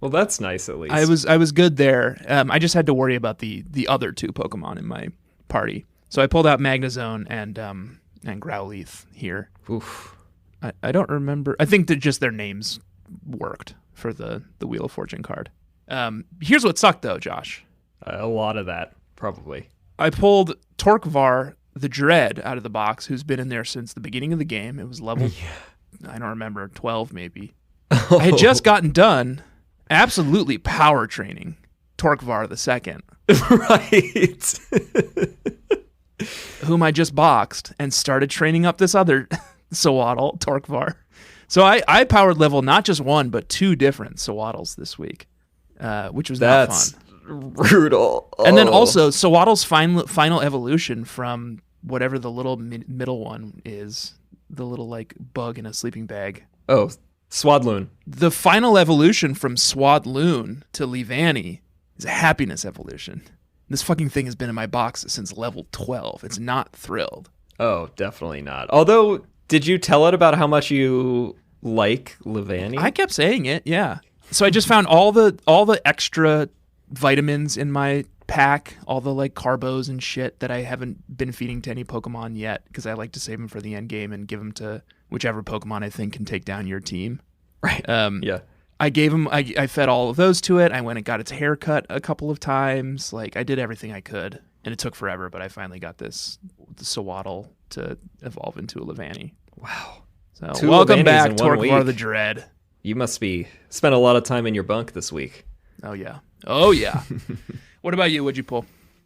Well, that's nice at least. I was good there. I just had to worry about the other 2 Pokemon in my party. So I pulled out Magnezone and Growlithe here. Oof. I don't remember. I think that just their names worked for the Wheel of Fortune card. Here's what sucked though, Josh. A lot of that, probably. I pulled Torkvar the Dread out of the box, who's been in there since the beginning of the game. It was level, I don't remember, 12 maybe. I had just gotten done absolutely power training Torkvar the second. Right. Whom I just boxed and started training up this other Sawaddle, Torkvar. So I powered level not just 1, but 2 different Sawaddles this week, which was not fun. Brutal. Oh. And then also Sawaddle's final evolution from whatever the little middle one is, the little like bug in a sleeping bag. Oh, Swadloon. The final evolution from Swadloon to Leavanny is a happiness evolution. This fucking thing has been in my box since level 12. It's not thrilled. Oh, definitely not. Although, did you tell it about how much you like Leavanny? I kept saying it, yeah. So I just found all the extra vitamins in my pack, all the like carbos and shit that I haven't been feeding to any Pokemon yet because I like to save them for the end game and give them to whichever Pokemon I think can take down your team. Right. Yeah. I gave him. I fed all of those to it. I went and got its haircut a couple of times. Like I did everything I could, and it took forever. But I finally got the Sawaddle to evolve into a Leavanny. Wow. So 2 welcome Leavannies back, in 1 Torkvar week. the Dread. You must be spent a lot of time in your bunk this week. Oh, yeah. Oh, yeah. What about you? What'd you pull?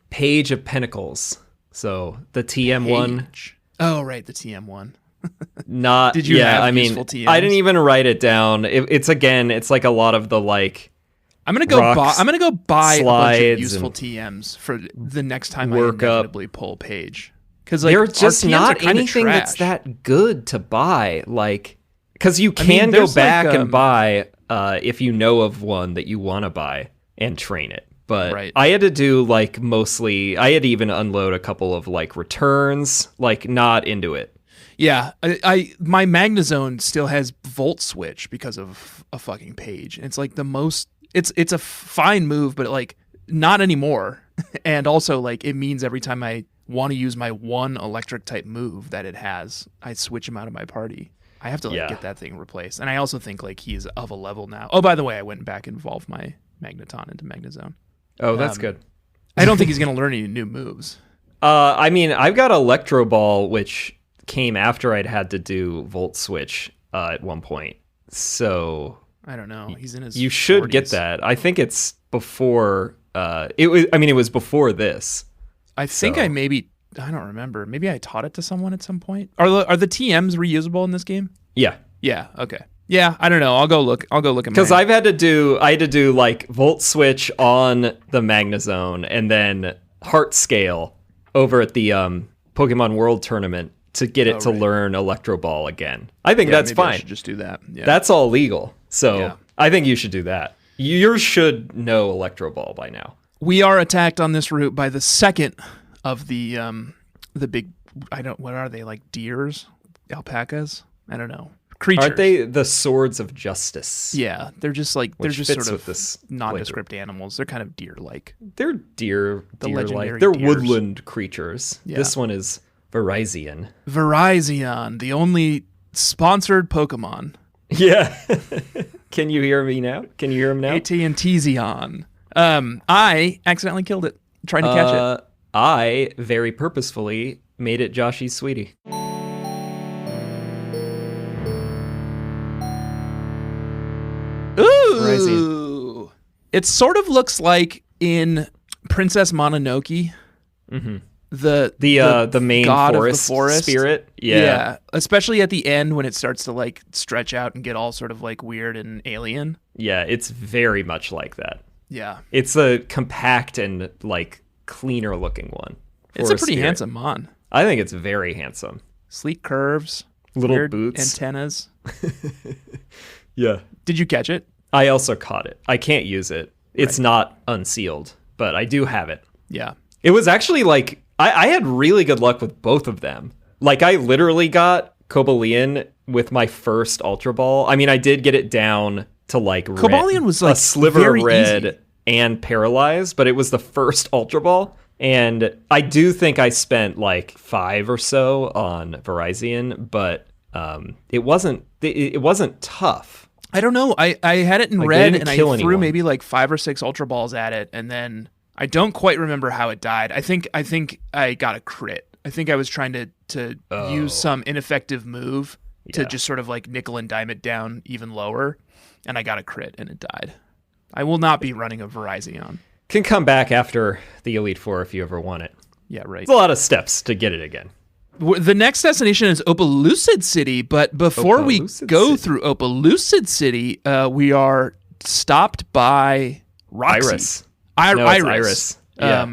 Page of Pentacles. So the TM one. Oh, right. The TM one. Not. Did you have useful TMs? I didn't even write it down. It's like a lot of the like. I'm gonna go buy a bunch of useful and TMs for the next time I work up. inevitably pull Page. Because like, They're just our TMs not are kinda anything trash. that's that good to buy. Like, because you can go back and buy if you know of one that you want to buy and train it. But I had to do like mostly. I had to even unload a couple of like returns. Like not into it. Yeah, my Magnazone still has Volt Switch because of a fucking Page. It's like the most. It's a fine move, but like not anymore. And also like it means every time I want to use my one electric type move that it has, I switch him out of my party. I have to like get that thing replaced. And I also think like he is of a level now. Oh, by the way, I went back and evolved my Magneton into Magnazone. Oh, that's good. I don't think he's gonna learn any new moves. I mean, I've got Electro Ball, which came after I'd had to do Volt Switch at one point. So I don't know. He's in his. You should 40s. get that. I think it's before. It was. I mean, it was before this. I think I don't remember. Maybe I taught it to someone at some point. Are the TMs reusable in this game? Yeah. Yeah. Okay. Yeah. I don't know. I'll go look at because I had to do like Volt Switch on the Magnazone and then Heart Scale over at the Pokemon World Tournament to get it to learn Electro Ball again. I think that's fine. I should just do that. Yeah. That's all legal. So I think you should do that. You should know Electro Ball by now. We are attacked on this route by the second of the big. What are they, like deers, alpacas? I don't know. Creatures. Aren't they the Swords of Justice? Yeah, they're just like they're just sort of this nondescript animals. They're kind of deer-like. They're deer-like. Legendary They're deers. woodland creatures. Yeah. This one is Virizion. Virizion, the only sponsored Pokemon. Yeah. Can you hear me now? Can you hear him now? AT&T Zion. I accidentally killed it trying to catch it. I very purposefully made it Joshy's sweetie. Ooh. It sort of looks like in Princess Mononoke. Mm-hmm. The main god forest, of the forest spirit. Yeah. Especially at the end when it starts to like stretch out and get all sort of like weird and alien. Yeah, it's very much like that. Yeah. It's a compact and like cleaner looking one. It's a pretty handsome mon. I think it's very handsome. Sleek curves, little weird boots, antennas. Yeah. Did you catch it? I also caught it. I can't use it. It's not unsealed, but I do have it. Yeah. It was actually like I had really good luck with both of them. Like I literally got Cobalion with my first Ultra Ball. I mean, I did get it down to like Cobalion was like a sliver very red easy. And paralyzed, but it was the first Ultra Ball. And I do think I spent like 5 or so on Virizion, but it wasn't tough. I don't know. I had it in Like, red and I threw anyone. maybe like 5 or 6 Ultra Balls at it, and then I don't quite remember how it died. I think I got a crit. I think I was trying to use some ineffective move to just sort of like nickel and dime it down even lower, and I got a crit and it died. I will not be running a Virizion. Can come back after the Elite Four if you ever want it. Yeah, right. It's a lot of steps to get it again. The next destination is Opalucid City, but before we go through Opalucid City, we are stopped by Roxy. Iris. Yeah.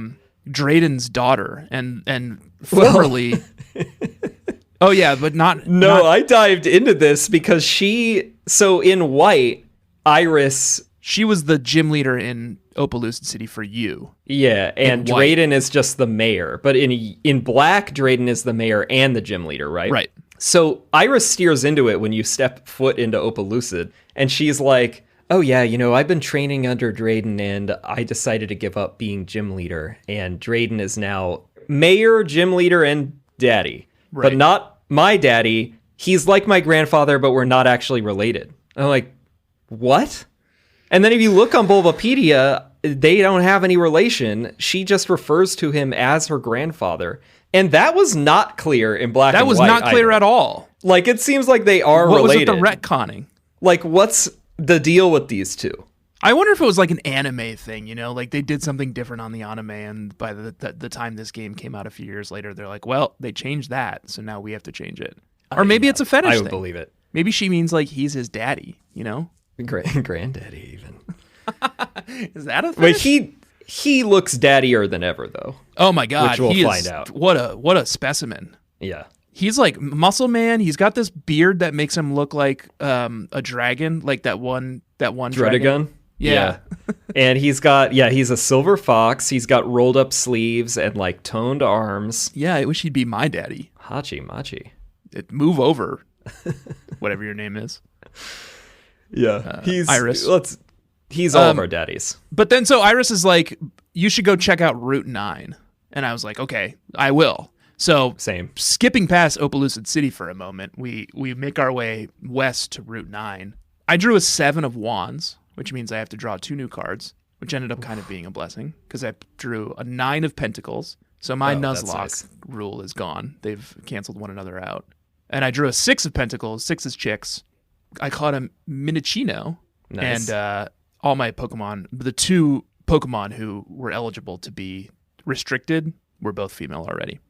Drayden's daughter, and formerly... Oh, yeah, but not... No, not, I dived into this because so in white, Iris... She was the gym leader in Opalucid City for you. Yeah, and Drayden is just the mayor. But in black, Drayden is the mayor and the gym leader, right? Right. So Iris steers into it when you step foot into Opalucid, and she's like, oh yeah, I've been training under Drayden, and I decided to give up being gym leader, and Drayden is now mayor, gym leader, and daddy. Right. But not my daddy. He's like my grandfather, but we're not actually related. I'm like, what? And then if you look on Bulbapedia, they don't have any relation. She just refers to him as her grandfather. And that was not clear in black and white. That was not clear at all. Like, it seems like they are related. related. What was with the retconning? Like, what's the deal with these two? I wonder if it was like an anime thing, like they did something different on the anime, and by the time this game came out a few years later, they're like, well, they changed that, so now we have to change it. Or maybe it's a fetish I thing. would believe it. Maybe she means like he's his daddy, Granddaddy even. Is that a fetish? Wait, he looks daddier than ever, though. Oh my God. Which we'll find out. What a specimen. Yeah. He's like muscle man. He's got this beard that makes him look like a dragon, like that one Dredagon? Yeah. And he's a silver fox. He's got rolled up sleeves and like toned arms. Yeah, I wish he'd be my daddy. Hachi Machi. Move over. Whatever your name is. Yeah. He's Iris. He's all of our daddies. But then so Iris is like, you should go check out Route 9. And I was like, okay, I will. So Same. Skipping past Opelucid City for a moment, we make our way west to Route 9. I drew a 7 of wands, which means I have to draw 2 new cards, which ended up kind of being a blessing because I drew a 9 of pentacles. So my Nuzlocke rule is gone. They've canceled one another out. And I drew a 6 of pentacles. 6 is chicks. I caught a Minichino. Nice. And all my Pokemon, the 2 Pokemon who were eligible to be restricted were both female already.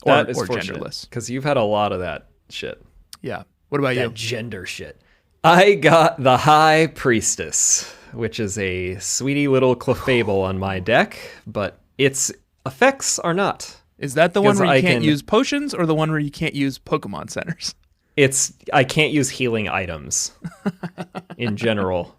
Or genderless. Because you've had a lot of that shit. Yeah. What about you? Gender shit. I got the High Priestess, which is a sweetie little Clefable on my deck, but its effects are not. Is that the one where you can't use potions or the one where you can't use Pokemon centers? I can't use healing items in general.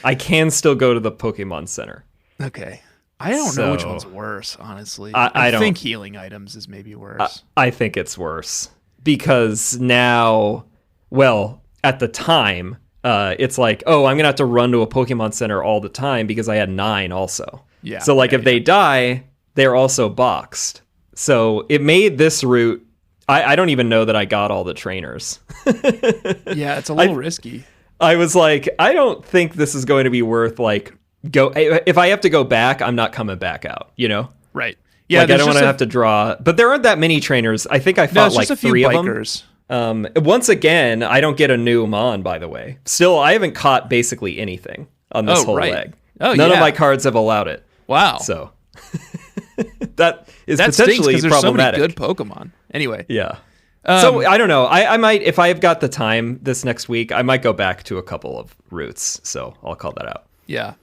I can still go to the Pokemon Center. Okay. I don't know which one's worse, honestly. I think healing items is maybe worse. I think it's worse because now, well, at the time, it's like, oh, I'm going to have to run to a Pokemon Center all the time because I had 9 also. Yeah. So if they die, they're also boxed. So it made this route, I don't even know that I got all the trainers. Yeah, it's a little risky. I was like, I don't think this is going to be worth if I have to go back, I'm not coming back out, Right. Yeah, I don't want to have to draw, but there aren't that many trainers. I think I fought like 3 of them. Once again, I don't get a new Mon, by the way. Still, I haven't caught basically anything on this whole leg. None of my cards have allowed it. Wow. So that potentially there's problematic. So many good Pokemon. Anyway. Yeah. So I don't know. I might, if I've got the time this next week, I might go back to a couple of routes. So I'll call that out. Yeah.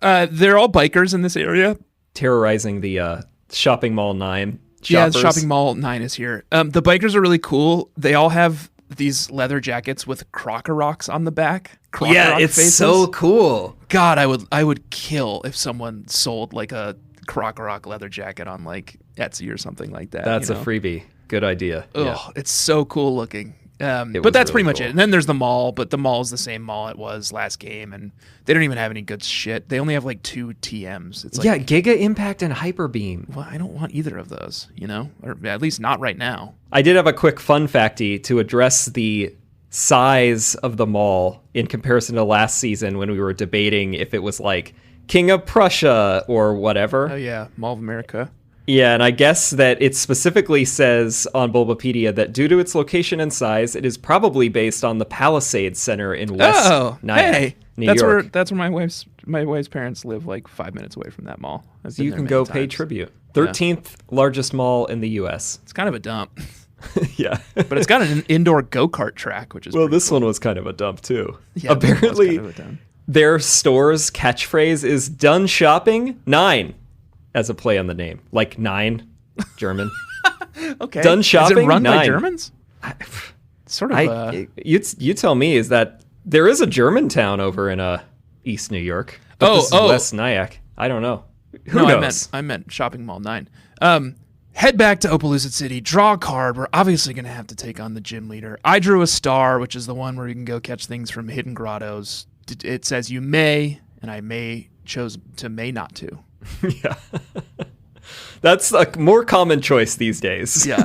They're all bikers in this area. Terrorizing the shopping mall 9 shoppers. Yeah, shopping mall 9 is here. The bikers are really cool. They all have these leather jackets with Crocoroks on the back. It's faces. So cool. God, I would kill if someone sold like a Crocorok leather jacket on like Etsy or something like that. That's a freebie. Good idea. Oh, it's so cool looking. But that's really pretty much it. And then there's the mall, but the mall is the same mall it was last game, and they don't even have any good shit. They only have like 2 TMs. It's like, Giga Impact and Hyper Beam. Well, I don't want either of those, or at least not right now. I did have a quick fun facty to address the size of the mall in comparison to last season when we were debating if it was like King of Prussia or whatever. Oh yeah, Mall of America. Yeah, and I guess that it specifically says on Bulbapedia that due to its location and size, it is probably based on the Palisades Center in West Nyack, New York. That's where my wife's parents live, like 5 minutes away from that mall. So you can go pay tribute. 13th largest mall in the U.S. It's kind of a dump. Yeah, but it's got an indoor go-kart track, which is this cool. one was kind of a dump too. Yeah, apparently, their store's catchphrase is "Done shopping 9." As a play on the name, like 9, German. Okay. Done shopping. Is it run 9. by Germans? Sort of. You tell me. Is that there is a Germantown over in East New York? But this is West Nyack. I don't know. Who knows? I meant Shopping Mall 9. Head back to Opelucid City. Draw a card. We're obviously going to have to take on the gym leader. I drew a star, which is the one where you can go catch things from hidden grottos. It says you may, and I chose to may not to. Yeah. That's a more common choice these days. Yeah.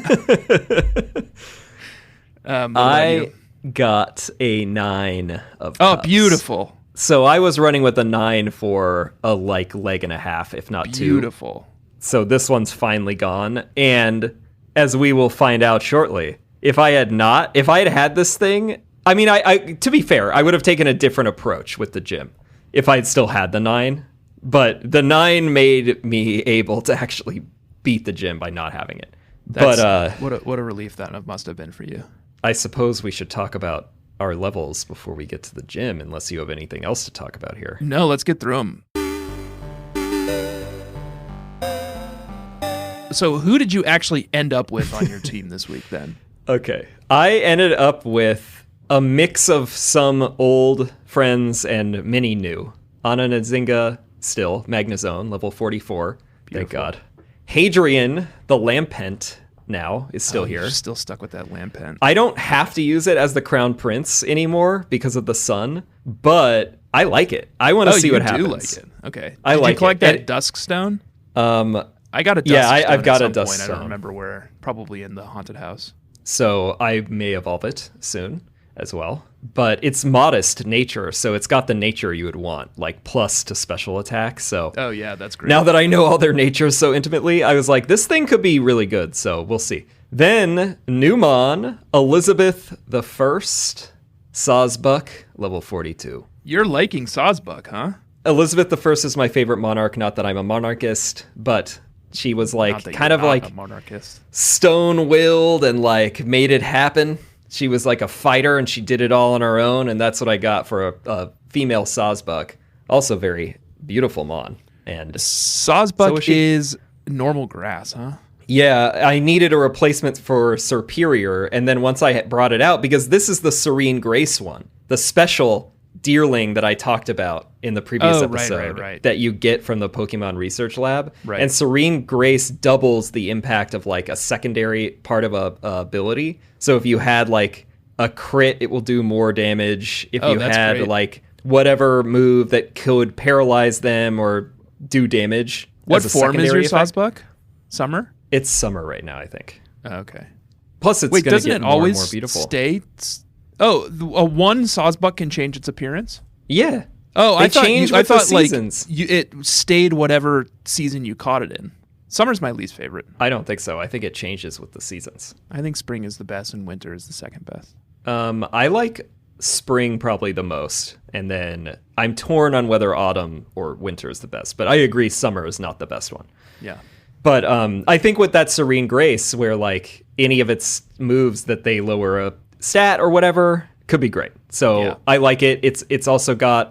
I got a 9 of cups. Oh, beautiful. So I was running with a 9 for a leg and a half, if not 2. Beautiful. So this one's finally gone. And as we will find out shortly, if I had had this thing I mean, I to be fair, I would have taken a different approach with the gym if I'd still had the 9. But the 9 made me able to actually beat the gym by not having it. What a relief that must have been for you. I suppose we should talk about our levels before we get to the gym, unless you have anything else to talk about here. No, let's get through them. So who did you actually end up with on your team this week then? Okay. I ended up with a mix of some old friends and many new. Anna Nzinga, still, Magnazone, level 44. Beautiful. Thank God. Hadrian, the Lampent, now is still here. You're still stuck with that Lampent. I don't have to use it as the Crown Prince anymore because of the sun, but I like it. I want to see what happens. You do like it. Okay. I Did like you collect it. that Dusk Stone? I got a Dusk Stone. I've got at a some Dusk point. Stone. I don't remember where. Probably in the haunted house. So I may evolve it soon as well. But it's modest nature, so it's got the nature you would want, like plus to special attack. So oh yeah, that's great. Now that I know all their natures so intimately, I was like, this thing could be really good. So we'll see. Then Newmon, Elizabeth the First, Sawsbuck, level 42. You're liking Sawsbuck, huh? Elizabeth the First is my favorite monarch. Not that I'm a monarchist, but she was like kind of like a monarchist, stone-willed and like made it happen. She was like a fighter, and she did it all on her own, and that's what I got for a female Sawsbuck. Also very beautiful mon. And Sawsbuck is normal grass, huh? Yeah, I needed a replacement for Superior, and then once I brought it out, because this is the Serene Grace one, the special deerling that I talked about in the previous episode that you get from the Pokemon Research Lab. Right. And Serene Grace doubles the impact of like a secondary part of a ability. So if you had like a crit, it will do more damage. If you had like whatever move that could paralyze them or do damage. What form is your Sawsbuck? Summer? It's summer right now, I think. Oh, okay. Plus, it's going to get more and more beautiful. Stay? Oh, a one Sawsbuck can change its appearance? Yeah. Oh, I thought seasons. Like it stayed whatever season you caught it in. Summer's my least favorite. I don't think so. I think it changes with the seasons. I think spring is the best and winter is the second best. I like spring probably the most, and then I'm torn on whether autumn or winter is the best. But I agree, summer is not the best one. Yeah. But I think with that Serene Grace, where like any of its moves that they lower a stat or whatever could be great. So yeah. I like it. It's also got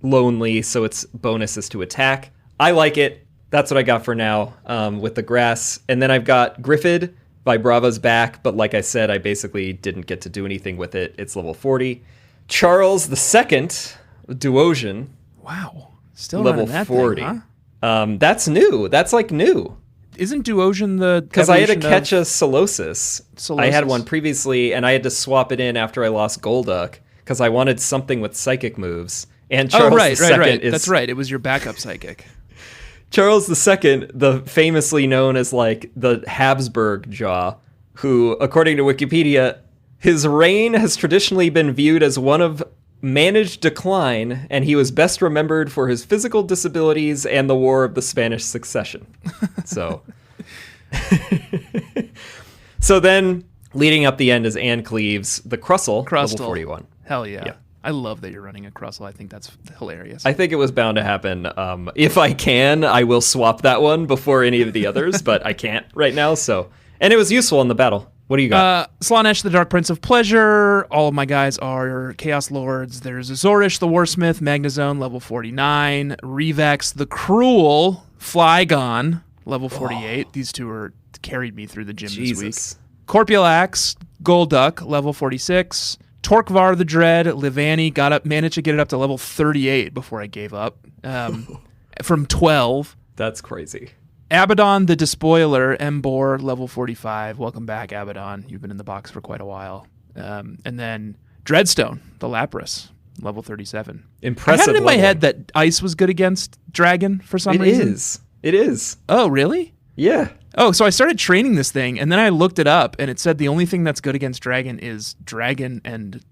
Lonely, so it's bonuses to attack. I like it. That's what I got for now with the grass. And then I've got Griffid by Bravo's back, but like I said, I basically didn't get to do anything with it. It's level 40. Charles II, Duosian. Wow. Still level that 40. Thing, huh? That's new. That's like new. Isn't Duosian the... Because I had to catch a Solosis. I had one previously, and I had to swap it in after I lost Golduck, because I wanted something with psychic moves. And Charles II is... That's right. It was your backup psychic. Charles II, the famously known as like the Habsburg Jaw, who, according to Wikipedia, his reign has traditionally been viewed as one of managed decline, and he was best remembered for his physical disabilities and the War of the Spanish Succession. So, so then leading up the end is Anne Cleves, the Crustle, level 41. Hell yeah. I love that you're running a Crustle. I think that's hilarious. I think it was bound to happen. If I can, I will swap that one before any of the others, but I can't right now. So, and it was useful in the battle. What do you got? Slaanesh, the Dark Prince of Pleasure. All of my guys are Chaos Lords. There's Azorish, the Warsmith, Magnazone, level 49. Revex, the Cruel, Flygon, level 48. These two are carried me through the gym this week. Corpulax, Golduck, level 46. Torkvar the Dread, Livani, managed to get it up to level 38 before I gave up. From 12. That's crazy. Abaddon the Despoiler, Embor, level 45. Welcome back, Abaddon. You've been in the box for quite a while. And then Dreadstone, the Lapras, level 37. Impressive. I had it in my head that Ice was good against Dragon for some reason. It is. Oh, really? Yeah. Oh, so I started training this thing, and then I looked it up, and it said the only thing that's good against Dragon is Dragon and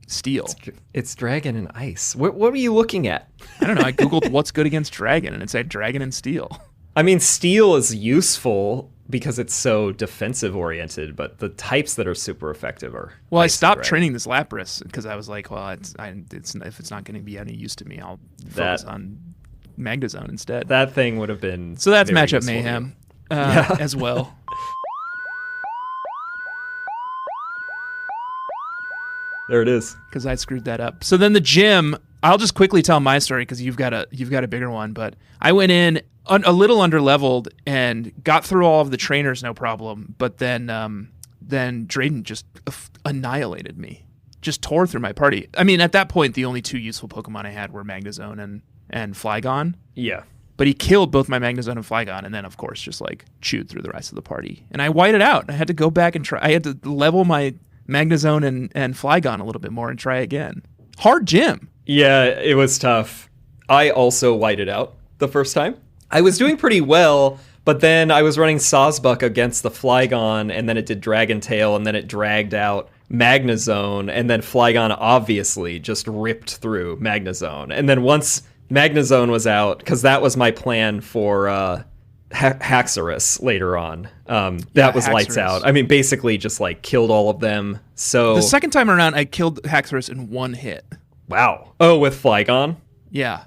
Steel. It's Dragon and Ice. What were you looking at? I don't know. I Googled what's good against Dragon, and it said Dragon and Steel. I mean, Steel is useful, because it's so defensive oriented, but the types that are super effective are. Well, I stopped training this Lapras because I was like, well, if it's not going to be any use to me, I'll focus on Magnezone instead. That thing would have been. So that's matchup mayhem as well. There it is. Because I screwed that up. So then the gym, I'll just quickly tell my story because you've got a bigger one. But I went in a little underleveled and got through all of the trainers no problem. But then Drayden just annihilated me, just tore through my party. I mean, at that point, the only two useful Pokemon I had were Magnezone and Flygon. Yeah. But he killed both my Magnezone and Flygon, and then of course just like chewed through the rest of the party. And I whited out. I had to go back and try. I had to level my Magnezone and Flygon a little bit more and try again. Hard gym. Yeah, it was tough. I also whited out the first time. I was doing pretty well, but then I was running Sawsbuck against the Flygon, and then it did Dragon Tail, and then it dragged out Magnezone, and then Flygon obviously just ripped through Magnezone. And then once Magnezone was out, because that was my plan for Haxorus later on. That was Haxorus. Lights out. I mean, basically just like killed all of them. So the second time around, I killed Haxorus in one hit. Wow. Oh, with Flygon? Yeah.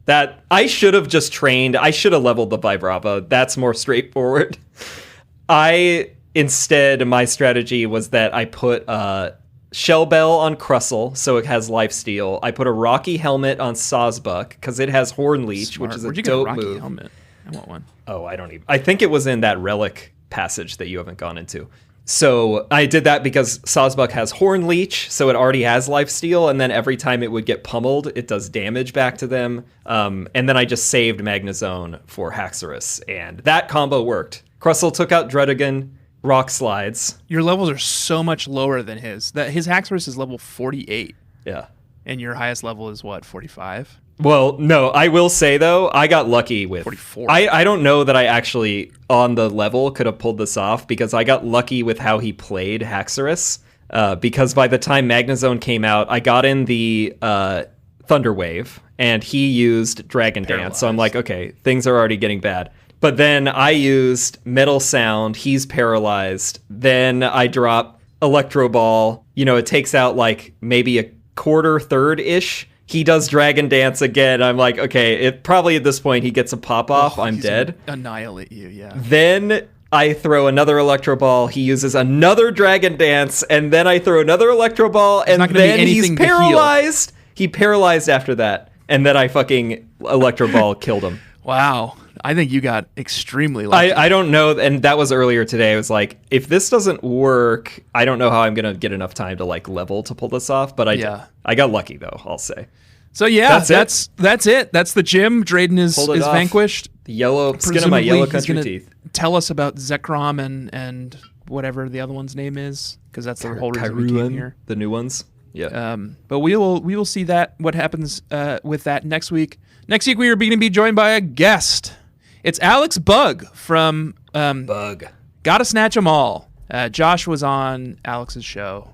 That I should have just trained. I should have leveled the Vibrava. That's more straightforward. Instead, my strategy was that I put Shell Bell on Crustle, so it has Lifesteal. I put a Rocky Helmet on Sawsbuck, because it has Horn Leech, which is a dope move. Where'd you get a Rocky Helmet? I want one. Oh, I think it was in that relic passage that you haven't gone into. So I did that because Sawsbuck has Horn Leech, so it already has Lifesteal, and then every time it would get pummeled, it does damage back to them. And then I just saved Magnezone for Haxorus, and that combo worked. Crustle took out Druddigon, Rock Slides. Your levels are so much lower than his. His Haxorus is level 48. Yeah. And your highest level is what, 45? Well, no, I will say, though, I got lucky with... 44. I don't know that I actually, on the level, could have pulled this off, because I got lucky with how he played Haxorus, because by the time Magnezone came out, I got in the Thunder Wave, and he used Dragon Dance, so I'm like, okay, things are already getting bad. But then I used Metal Sound, he's paralyzed, then I drop Electro Ball, it takes out like maybe a quarter, third-ish. He does Dragon Dance again. I'm like, okay, probably at this point he gets a pop-off. I'm dead. Annihilate you, yeah. Then I throw another Electro Ball. He uses another Dragon Dance, and then I throw another Electro Ball, and then he's paralyzed. He paralyzed after that, and then I fucking Electro Ball killed him. Wow. I think you got extremely lucky. I don't know, and that was earlier today. I was like, if this doesn't work, I don't know how I'm going to get enough time to like level to pull this off, but I got lucky though, I'll say. So yeah, that's it. That's the gym. Drayden is vanquished. The yellow skin of my yellow country teeth. Tell us about Zekrom and whatever the other one's name is, because that's the whole reason we came here. The new ones. Yeah. But we will see what happens with that next week. Next week we are going to be joined by a guest. It's Alex Bug from Bug. Gotta Snatch 'Em All. Josh was on Alex's show,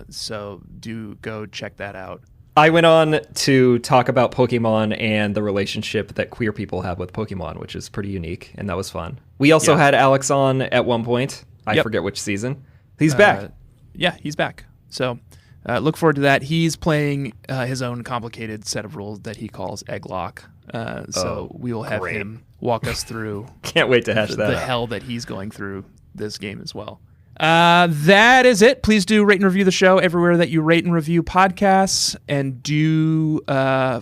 so do go check that out. I went on to talk about Pokemon and the relationship that queer people have with Pokemon, which is pretty unique, and that was fun. We also had Alex on at one point. I forget which season. He's back. Yeah, he's back. So look forward to that. He's playing his own complicated set of rules that he calls Egglock. So we will have him walk us through. Can't wait to hash the hell that he's going through this game as well. That is it. Please do rate and review the show everywhere that you rate and review podcasts, and do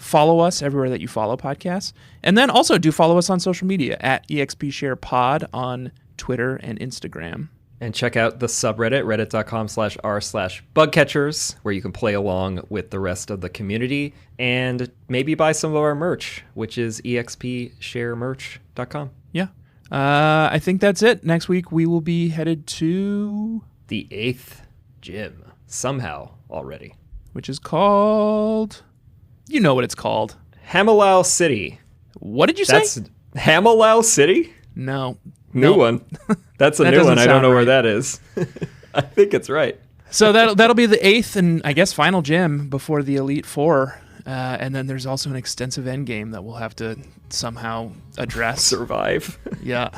follow us everywhere that you follow podcasts. And then also do follow us on social media at EXPSharePod on Twitter and Instagram. And check out the subreddit, reddit.com/r/bugcatchers, where you can play along with the rest of the community and maybe buy some of our merch, which is expsharemerch.com. Yeah. I think that's it. Next week, we will be headed to the 8th gym, somehow already. Which is called... You know what it's called. Hamalau City. What did you say? That's Hamalau City? No. New one. That's a new one. I don't know where that is. I think it's right. So that'll be the 8th and I guess final gym before the Elite Four. And then there's also an extensive end game that we'll have to somehow address. Survive. Yeah.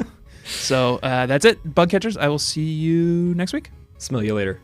So that's it, bug catchers. I will see you next week. Smell you later.